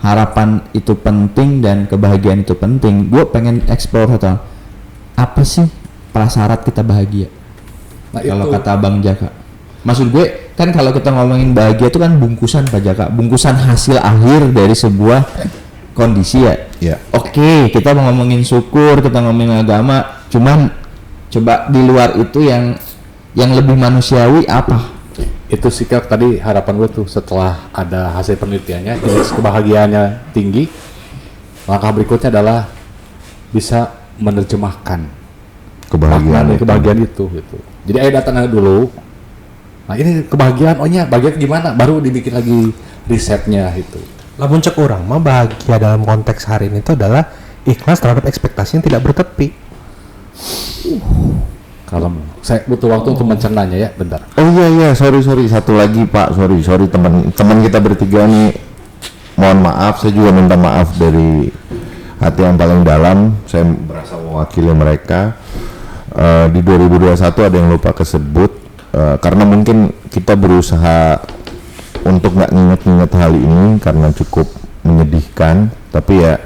Speaker 1: harapan itu penting dan kebahagiaan itu penting. Gue pengen explore satu hal. Apa sih prasyarat kita bahagia?
Speaker 4: Nah,
Speaker 1: Kalau
Speaker 4: itu.
Speaker 1: kata Bang Jaka. Maksud gue kan kalau kita ngomongin bahagia itu kan bungkusan Pak Jaka, bungkusan hasil akhir dari sebuah kondisi ya.
Speaker 3: Iya.
Speaker 1: Oke, kita mau ngomongin syukur, kita ngomongin agama, cuman coba di luar itu yang lebih manusiawi apa?
Speaker 4: Itu sikap tadi harapan gue tuh setelah ada hasil penelitiannya, indeks kebahagiaannya tinggi. Langkah berikutnya adalah bisa menerjemahkan
Speaker 3: Kebahagiaan.
Speaker 4: makna dari kebahagiaan itu gitu. Jadi ayo datang dulu. Nah ini kebahagiaan, ohnya bahagia gimana? Baru dibikin lagi risetnya itu.
Speaker 2: Lamun cek orang mah bahagia dalam konteks hari ini itu adalah ikhlas terhadap ekspektasi yang tidak bertepi.
Speaker 4: Kalau saya butuh waktu untuk mencernanya ya, bentar.
Speaker 3: Oh iya sorry satu lagi Pak, sorry teman kita bertiga nih, mohon maaf, saya juga minta maaf dari hati yang paling dalam, saya merasa mewakili mereka. Di 2021 ada yang lupa kesebut, karena mungkin kita berusaha untuk nggak nginget hal ini karena cukup menyedihkan, tapi ya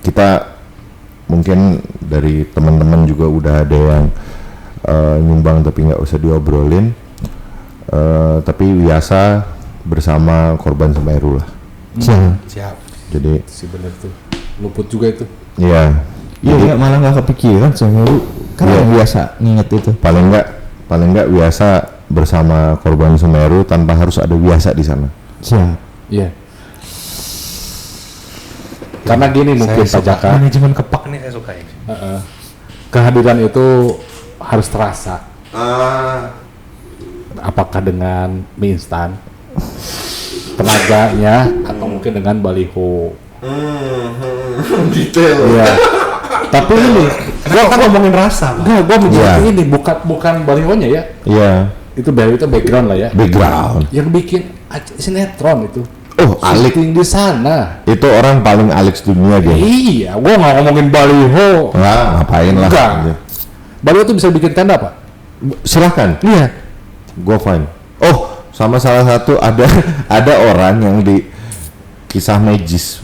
Speaker 3: kita mungkin dari teman-teman juga udah ada yang nyumbang tapi nggak usah diobrolin, tapi biasa bersama korban Semeru lah.
Speaker 2: Siap.
Speaker 3: Jadi
Speaker 4: Si bener tuh luput juga itu.
Speaker 3: ya
Speaker 1: Iya, malah nggak kepikiran Semeru. Kan
Speaker 3: Iya.
Speaker 1: yang biasa nginget itu.
Speaker 3: paling nggak biasa bersama korban Semeru tanpa harus ada biasa di sana.
Speaker 1: Siap.
Speaker 4: Iya. Karena gini mungkin Pak Jaka,
Speaker 2: Manajemen kepak nih saya suka ini.
Speaker 4: kehadiran itu harus terasa. Apakah dengan mie instan, tenaganya, atau mungkin dengan baliho.
Speaker 3: Detail.
Speaker 4: Iya. Tapi ini
Speaker 2: Karena kita ngomongin rasa, Pak.
Speaker 4: Enggak, gua menjawab
Speaker 3: Iya.
Speaker 4: ini bukan balihonya ya.
Speaker 3: Iya,
Speaker 4: Itu background lah ya.
Speaker 3: background.
Speaker 4: Yang bikin sinetron itu.
Speaker 3: Oh, Alik.
Speaker 4: Syuting di sana.
Speaker 3: Itu orang paling Alex dunia, geng.
Speaker 4: Iya, gua nggak ngomongin baliho.
Speaker 3: Nggak, ngapain lah.
Speaker 4: Enggak. Baliho tuh bisa bikin tenda, Pak.
Speaker 3: Silahkan.
Speaker 4: Iya.
Speaker 3: Gue fine. Oh, sama salah satu ada orang yang di kisah magis,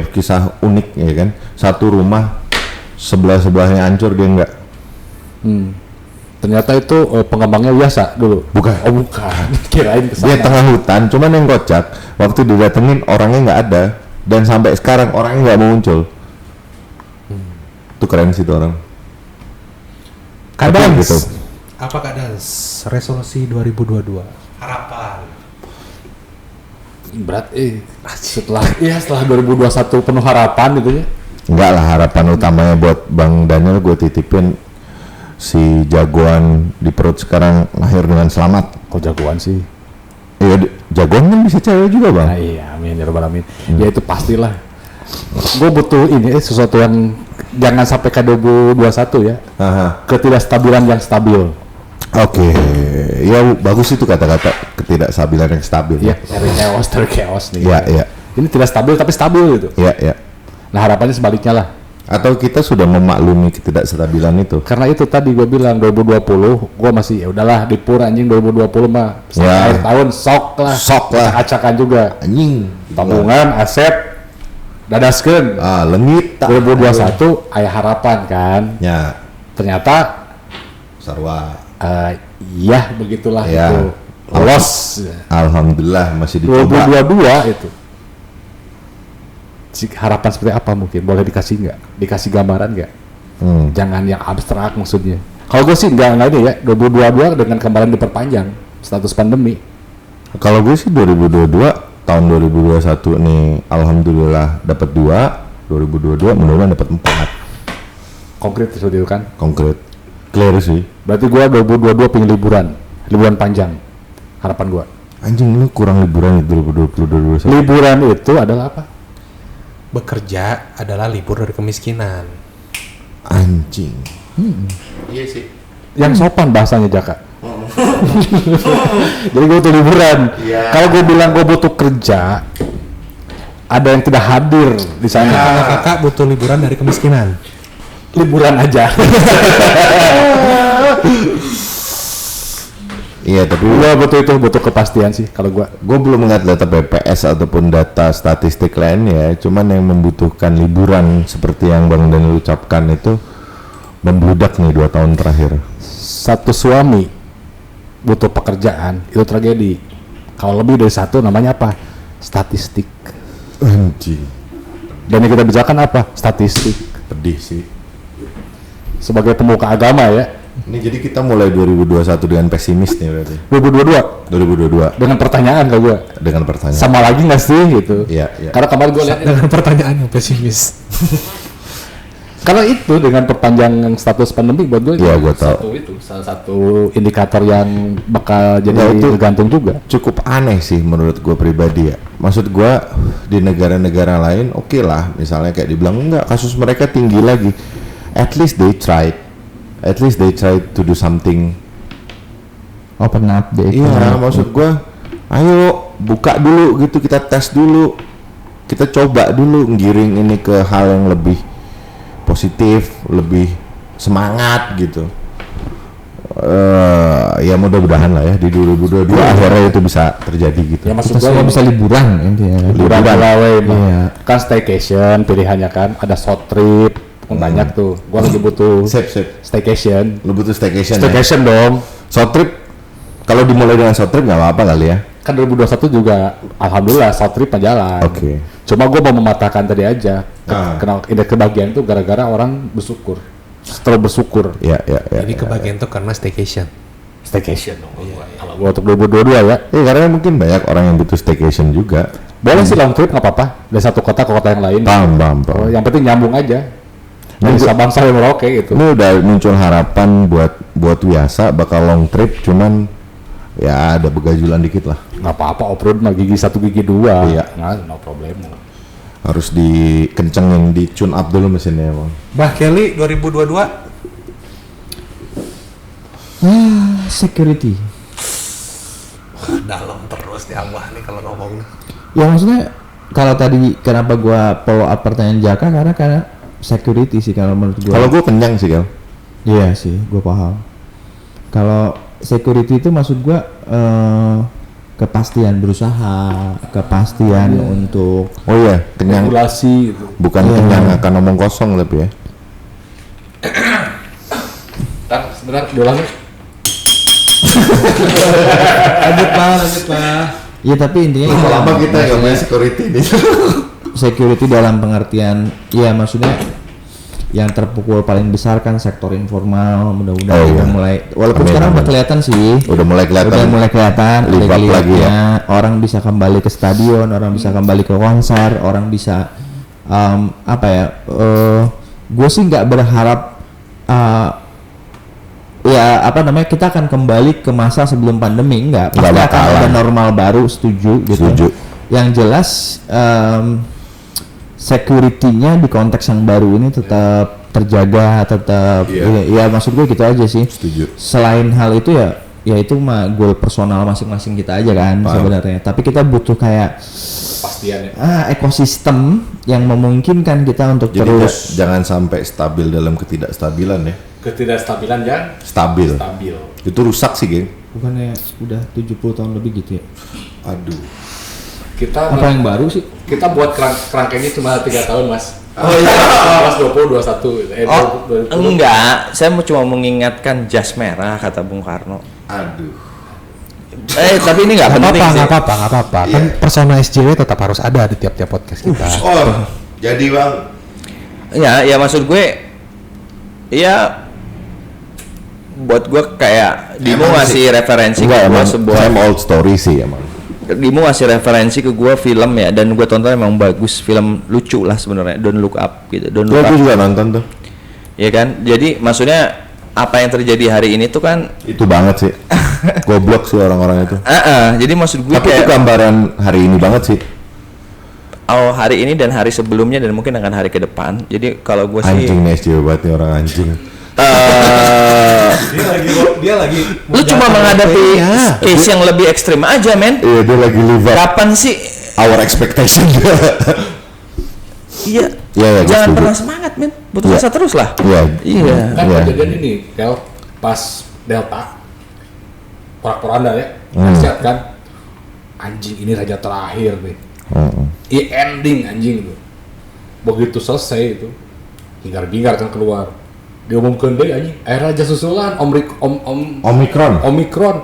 Speaker 3: kisah unik ya kan. Satu rumah sebelahnya hancur, dia enggak.
Speaker 4: Ternyata itu pengembangnya biasa dulu.
Speaker 3: Bukan.
Speaker 4: Oh, bukan. Kirain
Speaker 3: Dia
Speaker 4: kesana.
Speaker 3: tengah hutan, cuman yang kocak waktu didatengin orangnya nggak ada dan sampai sekarang orangnya nggak mau muncul. Itu keren sih itu orang.
Speaker 2: Kadang
Speaker 3: Tapi gitu.
Speaker 2: Apa kadang resolusi 2022? Harapan.
Speaker 4: Berat setelah 2021 penuh harapan gitu ya.
Speaker 3: Enggak lah, harapan utamanya buat Bang Daniel gue titipin si jagoan di perut sekarang lahir dengan selamat.
Speaker 4: Kok jagoan sih?
Speaker 3: Iya, jagoan kan bisa cewek juga, Bang.
Speaker 4: Nah, iya, amin ya rabbal alamin. Ya itu pastilah. Gue butuh ini sesuatu yang jangan sampai ke 2021 ya.
Speaker 3: Aha.
Speaker 4: Ketidakstabilan yang stabil.
Speaker 3: Oke, ya bagus itu kata-kata ketidakstabilan yang stabil.
Speaker 4: Ya, dari chaos nih.
Speaker 3: Iya, iya.
Speaker 4: Ini tidak stabil tapi stabil gitu.
Speaker 3: Iya, iya.
Speaker 4: Nah, harapannya sebaliknya lah.
Speaker 3: Atau kita sudah memaklumi ketidakstabilan itu.
Speaker 4: Karena itu tadi gue bilang 2020 gue masih ya udahlah dipur anjing 2020 mah
Speaker 3: Ya.
Speaker 4: akhir tahun sok lah acak-acakan juga
Speaker 3: Anjing.
Speaker 4: tabungan aset dadaskeun
Speaker 3: Lengit tak.
Speaker 4: 2021 aya harapan kan
Speaker 3: Ya,
Speaker 4: ternyata
Speaker 3: sarwa.
Speaker 4: iya begitulah
Speaker 3: Ya.
Speaker 4: itu lolos
Speaker 3: Alhamdulillah masih dicoba.
Speaker 4: 2022 itu harapan seperti apa mungkin boleh dikasih gambaran nggak jangan yang abstrak maksudnya kalau gue sih nggak ini ya 2022 dengan kemarin diperpanjang status pandemi.
Speaker 3: Kalau gue sih 2022 tahun 2021 nih alhamdulillah dapat 2, 2022 mudah-mudahan dapat 4.
Speaker 4: Konkret seperti itu kan.
Speaker 3: Konkret. Clear sih.
Speaker 4: Berarti gua 2022 pengen liburan panjang. Harapan gua.
Speaker 3: Anjing lu kurang liburan itu 2020 2021.
Speaker 4: Liburan itu adalah apa?
Speaker 2: Bekerja adalah libur dari kemiskinan.
Speaker 3: Anjing.
Speaker 1: Iya sih.
Speaker 4: Yang sopan bahasanya Jaka. Jadi gua butuh liburan. Kalau gua bilang gua butuh kerja, ada yang tidak hadir di sana.
Speaker 2: Karena kakak butuh liburan dari kemiskinan.
Speaker 4: Liburan aja.
Speaker 3: Iya, tapi
Speaker 4: Gua butuh kepastian sih kalau gua.
Speaker 3: gue belum ngeliat data BPS ataupun data statistik lainnya, cuman yang membutuhkan liburan seperti yang Bang Daniel ucapkan itu membludak nih 2 tahun terakhir.
Speaker 4: Satu suami butuh pekerjaan itu tragedi. Kalau lebih dari satu namanya apa? Statistik.
Speaker 3: Anjing.
Speaker 4: Dan yang kita bicarakan apa? Statistik.
Speaker 3: Pedih sih.
Speaker 4: Sebagai pemuka agama ya.
Speaker 3: Ini jadi kita mulai 2021 dengan pesimis nih berarti.
Speaker 4: 2022
Speaker 3: 2022
Speaker 4: dengan pertanyaan ke gue.
Speaker 3: dengan pertanyaan.
Speaker 4: Sama lagi nggak sih gitu?
Speaker 3: Iya, iya.
Speaker 4: Karena kemarin gue lihat
Speaker 2: Dengan pertanyaan yang pesimis.
Speaker 4: karena itu dengan perpanjangan status pandemi buat gue
Speaker 3: Iya, gua tahu.
Speaker 4: salah satu indikator yang bakal jadi
Speaker 3: Ya, itu
Speaker 4: tergantung juga.
Speaker 3: Cukup aneh sih menurut gue pribadi ya. Maksud gue di negara-negara lain oke lah, misalnya kayak dibilang enggak kasus mereka tinggi lagi. At least they tried to do something.
Speaker 1: Open up deh.
Speaker 3: Iya, maksud gue ayo buka dulu gitu, kita tes dulu, kita coba dulu ngiring ini ke hal yang lebih positif, lebih semangat gitu. Ya mudah-mudahan lah ya di 2022 akhirnya itu bisa terjadi gitu.
Speaker 4: Ya maksud
Speaker 1: Kita
Speaker 4: gue
Speaker 1: semua bisa liburan intinya.
Speaker 4: liburan gawe
Speaker 1: Iya.
Speaker 4: kan staycation pilihannya kan ada short trip banyak tuh. Gue lagi butuh
Speaker 3: Sip.
Speaker 4: staycation.
Speaker 3: Lu butuh staycation ya?
Speaker 4: Staycation dong.
Speaker 3: Short trip, kalau dimulai dengan short trip nggak apa-apa kali ya.
Speaker 4: Kan 2021 juga alhamdulillah short trip jalan.
Speaker 3: Oke.
Speaker 4: Cuma gue mau mematahkan tadi aja.
Speaker 3: Ah.
Speaker 4: Kenal ini kebagian itu gara-gara orang bersyukur. Setelah bersyukur.
Speaker 3: Ya.
Speaker 2: Jadi kebagian tuh karena staycation.
Speaker 4: Staycation dong. Kalau gue untuk 2022 ya.
Speaker 3: Karena mungkin banyak orang yang butuh staycation juga.
Speaker 4: Boleh sih long trip nggak apa-apa. Dari satu kota ke kota yang lain.
Speaker 3: Paham.
Speaker 4: Oh, yang penting nyambung aja. Dari Sabang sampai Merauke gitu.
Speaker 3: Ini udah muncul harapan buat Wiasa bakal long trip, cuman ya ada begajulan dikit lah.
Speaker 4: Nggak apa-apa off-road mah gigi 1 gigi 2.
Speaker 3: Iya.
Speaker 4: Nggak, no problem.
Speaker 3: Harus dikencengin, di tune up dulu mesinnya emang.
Speaker 2: Bah Kelly 2022
Speaker 1: Security.
Speaker 2: Dalam terus di Abah nih kalau ngomong.
Speaker 1: Ya maksudnya kalau tadi kenapa gua follow up pertanyaan Jaka karena security sih kalau menurut gua.
Speaker 3: Kalau gue kenyang sih Kel.
Speaker 1: Iya sih, gua paham. Kalau security itu maksud gua kepastian berusaha, kepastian untuk
Speaker 3: Oh iya, kenyang.
Speaker 4: Regulasi gitu.
Speaker 3: Bukan
Speaker 1: Iya.
Speaker 3: kenyang akan ngomong kosong tapi ya.
Speaker 4: Ntar sebentar diulangi.
Speaker 1: lanjut lah. Ya tapi intinya itu
Speaker 3: Lama
Speaker 1: lah,
Speaker 3: kita ngomongin security nih.
Speaker 1: security dalam pengertian, ya maksudnya yang terpukul paling besar kan sektor informal. Mudah-mudahan
Speaker 3: Oh,
Speaker 1: udah
Speaker 3: iya.
Speaker 1: mulai, walaupun
Speaker 3: Amin,
Speaker 1: sekarang
Speaker 3: amin.
Speaker 1: udah kelihatan sih.
Speaker 3: Udah mulai kelihatan.
Speaker 1: Udah mulai kelihatan, ada
Speaker 3: Libat lagi
Speaker 1: geliatnya. Orang bisa kembali ke stadion, orang bisa kembali ke konser, orang bisa apa ya? Gue sih nggak berharap ya apa namanya kita akan kembali ke masa sebelum pandemi, enggak. Pasti
Speaker 3: Nggak
Speaker 1: akan ada
Speaker 3: bakalan.
Speaker 1: normal baru, setuju gitu.
Speaker 3: Setuju.
Speaker 1: Yang jelas security-nya di konteks yang baru ini tetap terjaga, tetap
Speaker 3: Iya.
Speaker 1: ya maksud gue gitu aja sih.
Speaker 3: Setuju.
Speaker 1: Selain hal itu ya itu mah goal personal masing-masing kita aja kan
Speaker 3: Paham.
Speaker 1: sebenarnya. Tapi kita butuh kayak
Speaker 4: Pastian ya.
Speaker 1: ekosistem yang memungkinkan kita untuk
Speaker 3: Jadi
Speaker 1: terus
Speaker 3: jangan sampai stabil dalam ketidakstabilan ya.
Speaker 4: Ketidakstabilan dan
Speaker 3: Stabil.
Speaker 4: stabil.
Speaker 3: Itu rusak sih, geng.
Speaker 1: bukannya udah 70 tahun lebih gitu ya.
Speaker 3: Aduh.
Speaker 4: Kita
Speaker 1: Apa yang baru sih?
Speaker 4: kita buat kerangkanya cuma 3 tahun mas.
Speaker 1: Oh iya.
Speaker 4: Mas 20, 21.
Speaker 6: Oh,
Speaker 4: 20.
Speaker 6: enggak, saya mau cuma mengingatkan jas merah kata Bung Karno.
Speaker 3: Aduh.
Speaker 6: Tapi ini nggak penting sih.
Speaker 2: Nggak apa-apa. Kan persona SJW tetap harus ada di tiap-tiap podcast kita.
Speaker 3: Oh, jadi Bang.
Speaker 6: Ya maksud gue, ya buat gue kayak Dimo
Speaker 3: Emang
Speaker 6: ngasih referensi
Speaker 3: Enggak,
Speaker 6: ke gue
Speaker 3: emang
Speaker 6: sebuah,
Speaker 3: same old story sih emang.
Speaker 6: Dimo ngasih referensi ke gue film ya, dan gue tonton emang bagus, film lucu lah sebenarnya, Don't Look Up gitu, Don't Look
Speaker 3: Aku
Speaker 6: Up,
Speaker 3: juga nonton tuh.
Speaker 6: ya kan. Jadi maksudnya apa yang terjadi hari ini tuh kan,
Speaker 3: Itu banget sih. Goblok sih orang-orang itu.
Speaker 6: jadi maksud gue
Speaker 3: Tapi itu
Speaker 6: kayak
Speaker 3: gambaran hari ini banget sih.
Speaker 6: hari ini dan hari sebelumnya dan mungkin akan hari ke depan. Jadi kalau gue sih
Speaker 3: Anjing nih SJW banget nih orang anjing.
Speaker 2: Dia lagi
Speaker 6: lu cuma menghadapi case yang lebih ekstrim aja, men.
Speaker 3: Iya, dia lagi live up
Speaker 6: Kapan sih?
Speaker 3: our expectation.
Speaker 6: Iya.
Speaker 3: Iya, iya, gua
Speaker 6: Jangan
Speaker 3: setuju.
Speaker 6: pernah semangat, men. Butuh
Speaker 3: Iya.
Speaker 6: asa terus lah.
Speaker 3: Iya.
Speaker 6: Iya.
Speaker 4: Kan
Speaker 3: Iya.
Speaker 4: kejadian ini, Kel, pas Delta, porak-poranda ya,
Speaker 3: Hmm.
Speaker 4: dahsyat kan, anjing ini raja terakhir nih,
Speaker 3: Heeh.
Speaker 4: ending anjing itu, begitu selesai itu, hingar-bingar kan keluar, diumumkan deh anjing, raja susulan,
Speaker 3: Omicron.
Speaker 4: Omikron,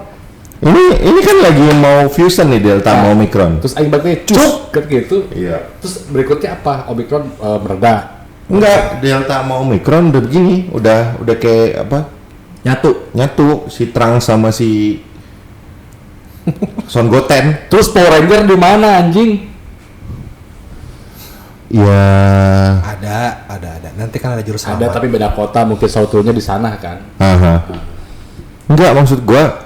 Speaker 3: Ini kan lagi mau fusion nih Delta sama Omicron.
Speaker 4: terus aing bakal cus, kan gitu,
Speaker 3: Iya.
Speaker 4: terus berikutnya apa, Omikron mereda,
Speaker 3: Enggak, Delta sama Omicron udah begini, udah kayak apa? Nyatu si Trang sama si Son Goten.
Speaker 4: terus Power Ranger di mana anjing?
Speaker 3: Iya.
Speaker 2: ada. Nanti kan ada jurus
Speaker 4: Ada
Speaker 2: selamat.
Speaker 4: tapi beda kota, mungkin sauturnya di sana kan.
Speaker 3: Aha. Enggak, maksud gua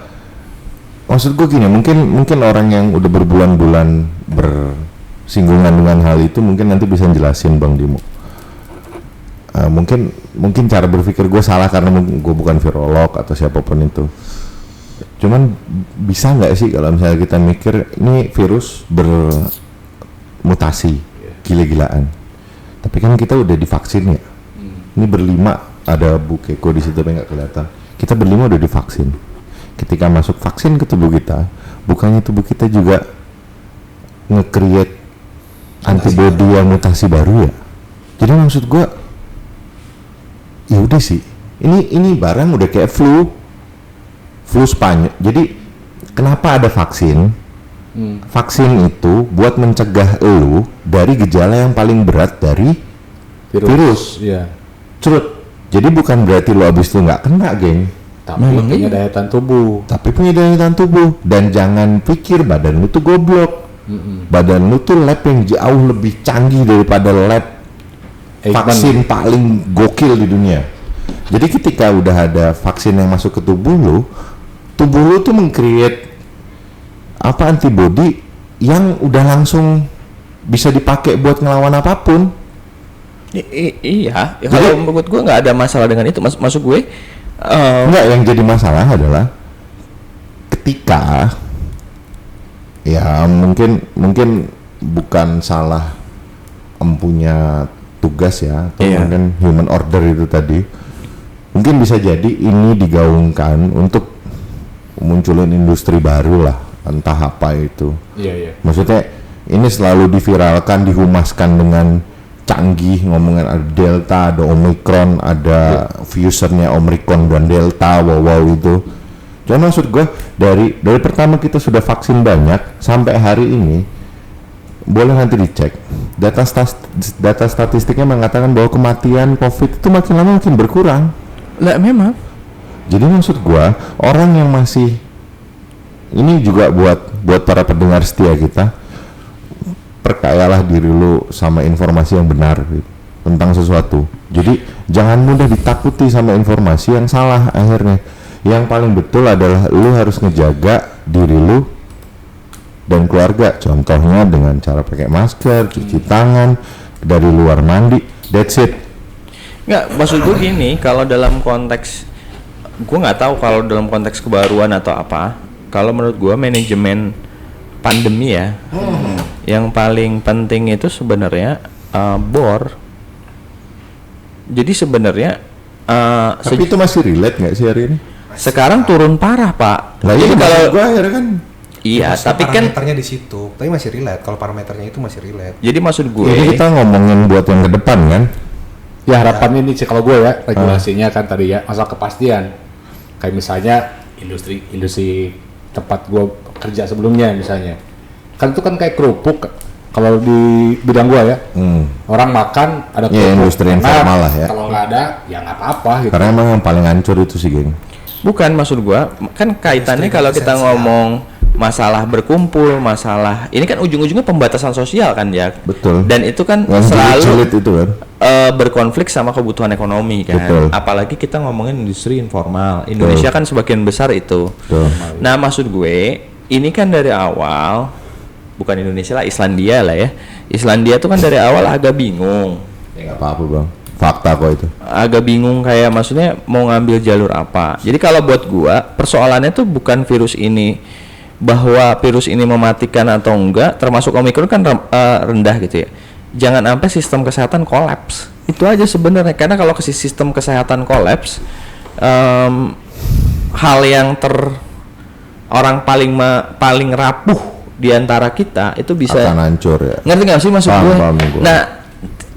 Speaker 3: gini, mungkin orang yang udah berbulan-bulan bersinggungan dengan hal itu mungkin nanti bisa jelasin Bang Dimo. Mungkin cara berpikir gue salah karena gue bukan virolog atau siapapun itu. Cuman bisa nggak sih kalau misalnya kita mikir ini virus bermutasi gila-gilaan, tapi kan kita udah divaksin ya. Ini berlima, ada Bu Keko di situ tapi nggak kelihatan. Kita berlima udah divaksin. Ketika masuk vaksin ke tubuh kita, bukannya tubuh kita juga nge-create antibody yang mutasi baru ya? Jadi maksud gue, ya udah sih. Ini barang udah kayak flu Spanyol. Jadi kenapa ada vaksin? Vaksin itu buat mencegah lu dari gejala yang paling berat dari virus.
Speaker 4: Iya.
Speaker 3: Cerut. Jadi bukan berarti lu abis itu nggak kena, geng.
Speaker 4: Tapi punya daya tahan tubuh.
Speaker 3: Tapi punya daya tahan tubuh. Dan jangan pikir badan lu tuh goblok. Badan lu tuh lab yang jauh lebih canggih daripada lab vaksin paling gokil di dunia. Jadi ketika udah ada vaksin yang masuk ke tubuh lu tuh meng-create antibody yang udah langsung bisa dipakai buat ngelawan apapun.
Speaker 6: Iya, ya kalau menurut gue nggak ada masalah dengan itu. Maksud gue
Speaker 3: Enggak, yang jadi masalah adalah ketika ya mungkin bukan salah empunya tugas ya, atau
Speaker 6: Iya.
Speaker 3: mungkin human order itu tadi, mungkin bisa jadi ini digaungkan untuk munculin industri baru lah, entah apa itu.
Speaker 4: Iya.
Speaker 3: Maksudnya ini selalu diviralkan, dihumaskan dengan canggih, ngomongin ada Delta, ada Omicron, ada fusionnya Omicron dan Delta, wow itu. Jadi maksud gue dari pertama kita sudah vaksin banyak sampai hari ini, boleh nanti dicek data statistiknya mengatakan bahwa kematian COVID itu makin lama makin berkurang.
Speaker 6: Lah memang.
Speaker 3: Jadi maksud gua orang yang masih, ini juga buat para pendengar setia kita, perkayalah diri lu sama informasi yang benar gitu, tentang sesuatu. Jadi jangan mudah ditakuti sama informasi yang salah akhirnya. Yang paling betul adalah lu harus ngejaga diri lu dan keluarga. Contohnya dengan cara pakai masker, cuci tangan, dari luar mandi, that's it.
Speaker 6: Nggak, maksud gue gini, kalau dalam konteks, gue nggak tahu kalau dalam konteks kebaruan atau apa. Kalau menurut gue manajemen pandemi ya, yang paling penting itu sebenarnya bor. Jadi sebenarnya
Speaker 3: Tapi itu masih relate nggak sih hari ini?
Speaker 6: sekarang turun parah Pak.
Speaker 3: Nah,
Speaker 6: Jadi
Speaker 3: iya,
Speaker 6: kalau
Speaker 3: maksud gua akhirnya kan
Speaker 6: iya,
Speaker 2: Maksudnya
Speaker 6: tapi kan
Speaker 2: parameternya di situ, tapi masih relate. Kalau parameternya itu masih relate.
Speaker 6: jadi maksud gue
Speaker 3: ini kita ngomongin buat yang ke depan kan.
Speaker 4: Ya harapannya ini sih kalau gue ya, regulasinya kan tadi ya masalah kepastian. Kayak misalnya industri tempat gue kerja sebelumnya misalnya, kan itu kan kayak kerupuk. Kalau di bidang gue ya, orang makan ada
Speaker 3: Ya,
Speaker 4: kerupuk,
Speaker 3: industri
Speaker 4: enak.
Speaker 3: informal lah ya.
Speaker 4: Kalau nggak ada, ya nggak apa-apa gitu.
Speaker 3: Karena emang yang paling hancur itu sih, geng.
Speaker 6: bukan, maksud gua kan kaitannya
Speaker 2: Industri
Speaker 6: kalau kita
Speaker 2: esensial.
Speaker 6: ngomong masalah berkumpul, masalah ini kan ujung-ujungnya pembatasan sosial kan ya.
Speaker 3: Betul.
Speaker 6: Dan itu kan
Speaker 3: Yang
Speaker 6: selalu
Speaker 3: sulit itu kan.
Speaker 6: berkonflik sama kebutuhan ekonomi kan.
Speaker 3: Betul.
Speaker 6: Apalagi kita ngomongin industri informal. Indonesia kan sebagian besar itu.
Speaker 3: Betul.
Speaker 6: Nah, maksud gue ini kan dari awal, bukan Indonesia lah, Islandia lah ya. Islandia tuh kan dari awal agak bingung.
Speaker 3: Ya nggak apa-apa bang. Fakta kok itu.
Speaker 6: Agak bingung kayak maksudnya mau ngambil jalur apa. Jadi kalau buat gua persoalannya tuh bukan virus ini, bahwa virus ini mematikan atau enggak, termasuk Omicron kan rendah gitu ya. Jangan sampai sistem kesehatan kolaps. Itu aja sebenarnya. Karena kalau ke sistem kesehatan kolaps, hal yang orang paling rapuh di antara kita itu bisa
Speaker 3: Akan hancur ya.
Speaker 6: ngerti nggak sih maksud
Speaker 3: Paham,
Speaker 6: gue?
Speaker 3: paham gue.
Speaker 6: Nah,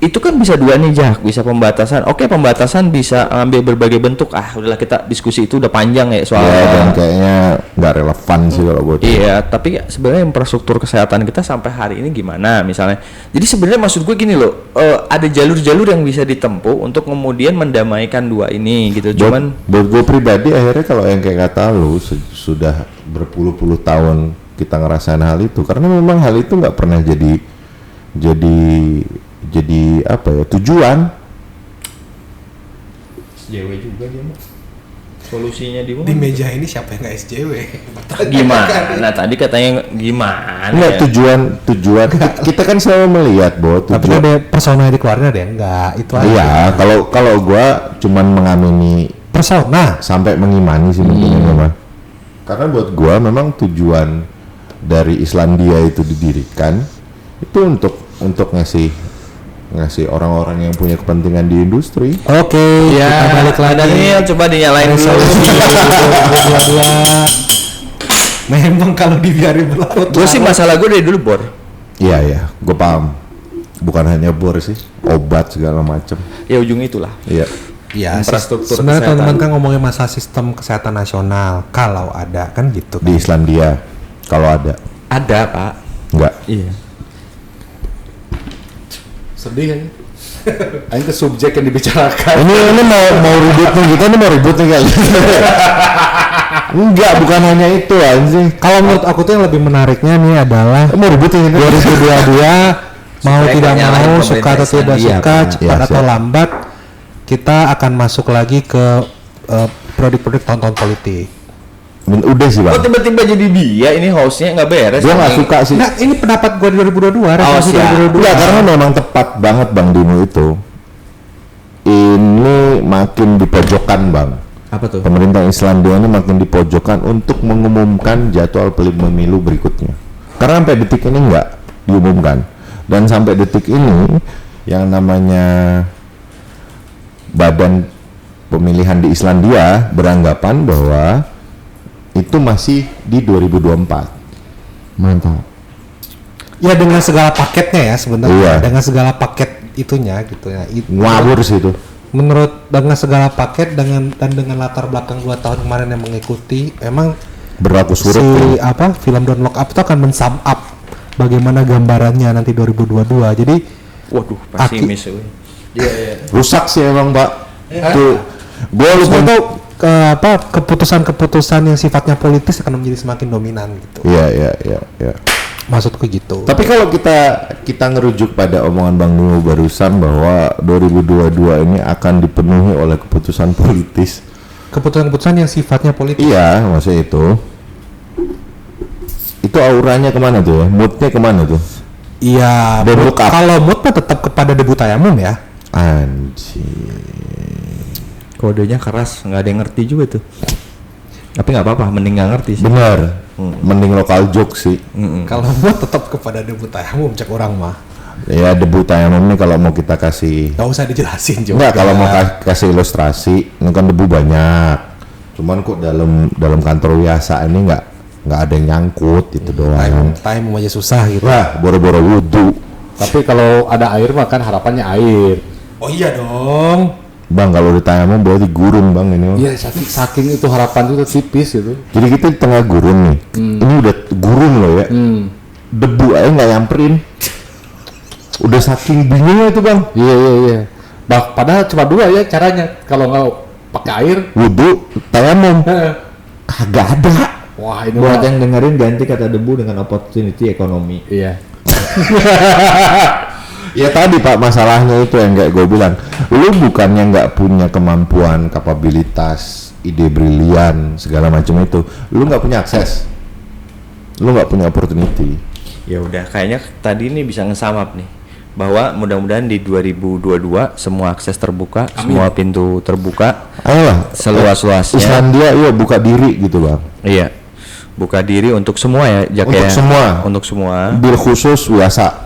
Speaker 6: itu kan bisa dua nih Jak, bisa pembatasan. Oke, pembatasan bisa ambil berbagai bentuk. Udahlah kita diskusi itu udah panjang ya soal.
Speaker 3: Ya, dan kayaknya nggak relevan sih kalau buat.
Speaker 6: Iya, tapi sebenarnya infrastruktur kesehatan kita sampai hari ini gimana misalnya. Jadi sebenarnya maksud gue gini loh, ada jalur-jalur yang bisa ditempuh untuk kemudian mendamaikan dua ini gitu. Cuman
Speaker 3: buat gue pribadi akhirnya kalau yang kayak kata lu sudah berpuluh-puluh tahun kita ngerasain hal itu, karena memang hal itu nggak pernah jadi apa ya, tujuan.
Speaker 6: SJW juga dia mah. Solusinya di
Speaker 2: Di meja ini siapa yang nggak SJW?
Speaker 6: Gimana? Tadi katanya gimana?
Speaker 3: Enggak,
Speaker 6: ya?
Speaker 3: tujuan kita kan selalu melihat bahwa
Speaker 2: Tapi
Speaker 3: tujuan.
Speaker 2: ada persona di keluarga ada yang enggak, itu aja.
Speaker 3: Iya, kalau gua cuman mengamini
Speaker 2: Persona.
Speaker 3: sampai mengimani sih mungkin memang. Karena buat gua memang tujuan dari Islandia itu didirikan itu untuk ngasih orang-orang yang punya kepentingan di industri.
Speaker 2: Oke,
Speaker 6: Ya,
Speaker 2: kita balik lagi.
Speaker 6: Daniel coba dinyalain dulu.
Speaker 2: Resolusi 2022. Memang kalau dibiarin berlarut.
Speaker 6: Gue sih masalah gue dari dulu bor.
Speaker 3: Iya, gua paham. Bukan hanya bor sih, obat segala macem.
Speaker 6: Ya ujung itulah.
Speaker 3: Iya.
Speaker 2: Ya,
Speaker 6: Infrastruktur
Speaker 2: sebenarnya
Speaker 6: kesehatan.
Speaker 2: teman-teman kan ngomongin masalah sistem kesehatan nasional. Kalau ada kan gitu kan.
Speaker 3: Di Islandia kalau ada.
Speaker 6: Ada Pak.
Speaker 3: Enggak.
Speaker 6: Iya.
Speaker 4: Sedih aja. Ayo ke subjek yang dibicarakan.
Speaker 3: Ini mau ribut nih, kita ini mau ribut nih kali. Enggak, bukan hanya itu anjing.
Speaker 2: Kalau menurut aku tuh yang lebih menariknya nih adalah
Speaker 3: Mau ribut ini.
Speaker 2: 2022 mau
Speaker 6: Supaya
Speaker 2: tidak
Speaker 6: nyalain
Speaker 2: mau,
Speaker 6: pemerintah
Speaker 2: suka atau tidak
Speaker 6: Islandia,
Speaker 2: suka,
Speaker 6: Pak.
Speaker 2: cepat
Speaker 3: Ya,
Speaker 2: atau
Speaker 3: siap.
Speaker 2: lambat, kita akan masuk lagi ke produk-produk tonton politik.
Speaker 3: Udah sih bang.
Speaker 6: Kok tiba-tiba jadi dia ini hostnya nggak beres?
Speaker 3: Gue nggak suka sih.
Speaker 2: Nah, ini pendapat gue di 2022, resolusi
Speaker 6: siap.
Speaker 2: 2022.
Speaker 3: Enggak, karena memang tepat banget Bang Dino itu. Ini makin dipojokkan Bang.
Speaker 1: Apa tuh?
Speaker 3: Pemerintah Islandia ini makin dipojokkan untuk mengumumkan jadwal pemilu berikutnya. Karena sampai detik ini nggak diumumkan. Dan sampai detik ini yang namanya badan pemilihan di Islandia beranggapan bahwa itu masih di 2024.
Speaker 1: Mantap.
Speaker 2: Ya dengan segala paketnya ya sebenarnya.
Speaker 3: Iya.
Speaker 2: Dengan segala paket itunya gitu ya.
Speaker 3: Ngawur sih itu.
Speaker 2: Menurut dengan segala paket dengan latar belakang 2 tahun kemarin yang mengikuti, emang
Speaker 3: Berlaku surut.
Speaker 2: si film Don't Look Up itu akan men-sum up bagaimana gambarannya nanti 2022. Jadi
Speaker 6: Waduh, pesimis gue.
Speaker 3: Rusak sih emang, Pak. Tuh. Gue lupa
Speaker 2: itu keputusan-keputusan yang sifatnya politis akan menjadi semakin dominan gitu.
Speaker 3: Iya.
Speaker 2: Maksudku gitu.
Speaker 3: Tapi kalau kita ngerujuk pada omongan Bang Nunu barusan bahwa 2022 ini akan dipenuhi oleh keputusan politis.
Speaker 2: Keputusan-keputusan yang sifatnya politis.
Speaker 3: Iya, maksudnya itu. Itu auranya kemana tuh ya? Moodnya kemana tuh?
Speaker 2: Iya,
Speaker 3: Don't Look Up.
Speaker 2: kalau mood mah tetap kepada debut Tayamum ya.
Speaker 3: Anjir.
Speaker 6: Kodenya keras, nggak ada yang ngerti juga tuh. Tapi nggak apa-apa, mending nggak ngerti sih.
Speaker 3: Benar. Mending lokal joke sih.
Speaker 2: Kalau mood tetap kepada debut Tayamum cek orang mah.
Speaker 3: Ya debut Tayamum ini kalau mau kita kasih
Speaker 2: Gak usah dijelasin juga.
Speaker 3: enggak, kalau mau kasih ilustrasi, ini kan debu banyak. Cuman kok dalam kantor biasa ini nggak ada yang nyangkut itu doang.
Speaker 2: Tayamum aja susah gitu.
Speaker 3: Wah, boro-boro wudhu.
Speaker 4: Tapi kalau ada air mah kan harapannya air.
Speaker 2: Oh iya dong.
Speaker 3: Bang, kalau di Tayamum berarti gurun bang ini.
Speaker 4: Iya, saking itu harapan itu tipis gitu.
Speaker 3: Jadi kita di tengah gurun nih. Ini udah gurun loh ya. Debu aja nggak nyamperin. Udah saking bingungnya itu bang.
Speaker 4: Iya. Padahal cuma 2 ya caranya. Kalau nggak pakai air,
Speaker 3: Wudhu, Tayamum. Kagak ada.
Speaker 4: wah ini
Speaker 1: Buat
Speaker 4: mah.
Speaker 1: yang dengerin ganti kata debu dengan opportunity ekonomi.
Speaker 4: Iya.
Speaker 3: Ya tadi Pak, masalahnya itu yang kayak gue bilang, lu bukannya nggak punya kemampuan, kapabilitas, ide brilian segala macam itu, lu nggak punya akses, lu nggak punya opportunity.
Speaker 6: Ya udah, kayaknya tadi ini bisa ngesamap nih, bahwa mudah-mudahan di 2022 semua akses terbuka, semua pintu terbuka,
Speaker 3: Ayolah,
Speaker 6: seluas-luasnya.
Speaker 3: Islandia, iya buka diri gitu bang.
Speaker 6: Iya, buka diri untuk semua ya, Jak,
Speaker 3: Untuk
Speaker 6: ya.
Speaker 3: semua.
Speaker 6: Untuk semua.
Speaker 3: Bil khusus biasa.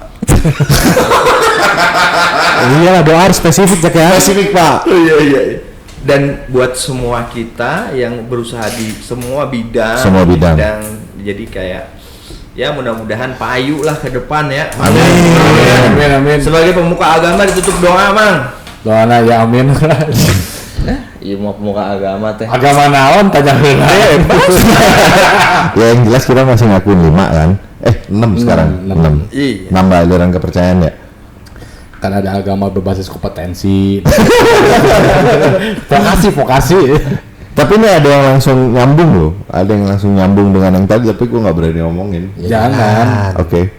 Speaker 2: Iya doa harus spesifik cek ya.
Speaker 3: Spesifik Pak.
Speaker 6: Iya. Dan buat semua kita yang berusaha di semua bidang.
Speaker 3: Semua bidang.
Speaker 6: Jadi kayak ya mudah-mudahan payu lah ke depan ya.
Speaker 4: Amin.
Speaker 6: Sebagai pemuka agama ditutup doa, Mang.
Speaker 4: Doana ya amin.
Speaker 6: Iya, mau pemuka agama teh.
Speaker 4: Agama naon tanya heula.
Speaker 3: Ya yang jelas kita masih ngakuin 5 kan. 6 sekarang. 6.
Speaker 6: Iya.
Speaker 3: Nambah aliran kepercayaan ya.
Speaker 4: Kan ada agama berbasis kompetensi. Vokasi.
Speaker 3: Tapi ini ada yang langsung nyambung loh. Ada yang langsung nyambung dengan yang tadi, tapi gue nggak berani ngomongin.
Speaker 4: Jangan.
Speaker 3: Oke.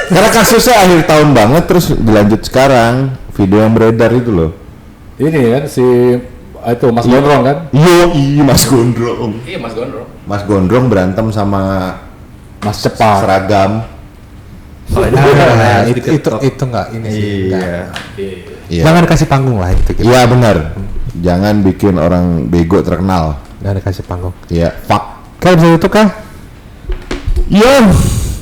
Speaker 3: Karena kasusnya akhir tahun banget, terus dilanjut sekarang. Video yang beredar itu loh.
Speaker 4: Ini kan si itu Mas Gondrong kan?
Speaker 3: Mas Gondrong.
Speaker 4: Iya Mas Gondrong.
Speaker 3: Mas Gondrong berantem sama
Speaker 4: Mas Cepat.
Speaker 3: seragam.
Speaker 2: Nah, itu enggak ini sih. enggak.
Speaker 3: Iya.
Speaker 2: Jangan kasih panggung lah itu. Gitu.
Speaker 3: Iya benar. Jangan bikin orang bego terkenal.
Speaker 2: Jangan dikasih panggung.
Speaker 3: Iya. Fuck.
Speaker 2: Kalau bisa itu kah?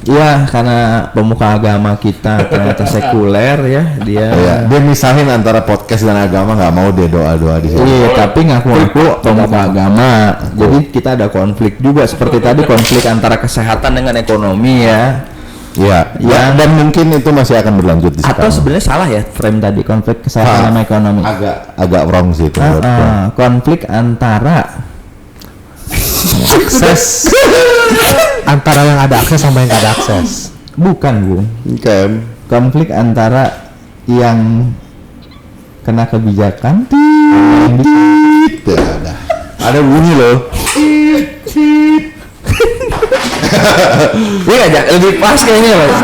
Speaker 1: Iya, karena pemuka agama kita ternyata sekuler ya, dia.
Speaker 3: Iya. Dia misahin antara podcast dan agama, nggak mau dia doa-doa di sini.
Speaker 1: Iya, tapi ngaku-ngaku pemuka agama. Jadi kita ada konflik juga seperti tadi, konflik antara kesehatan dengan ekonomi ya.
Speaker 3: Iya. Ya, dan mungkin itu masih akan berlanjut di
Speaker 1: Atau
Speaker 3: sekarang.
Speaker 1: sebenarnya salah ya frame tadi, konflik kesehatan sama ekonomi.
Speaker 3: Agak wrong sih itu. menurut gua.
Speaker 1: Konflik antara
Speaker 2: Akses antara yang ada akses sama yang nggak ada akses.
Speaker 1: bukan Bung.
Speaker 3: Kan.
Speaker 1: Konflik antara yang kena kebijakan yang
Speaker 3: Ada bunyi loh.
Speaker 1: Iya, lebih pas kayaknya Mas.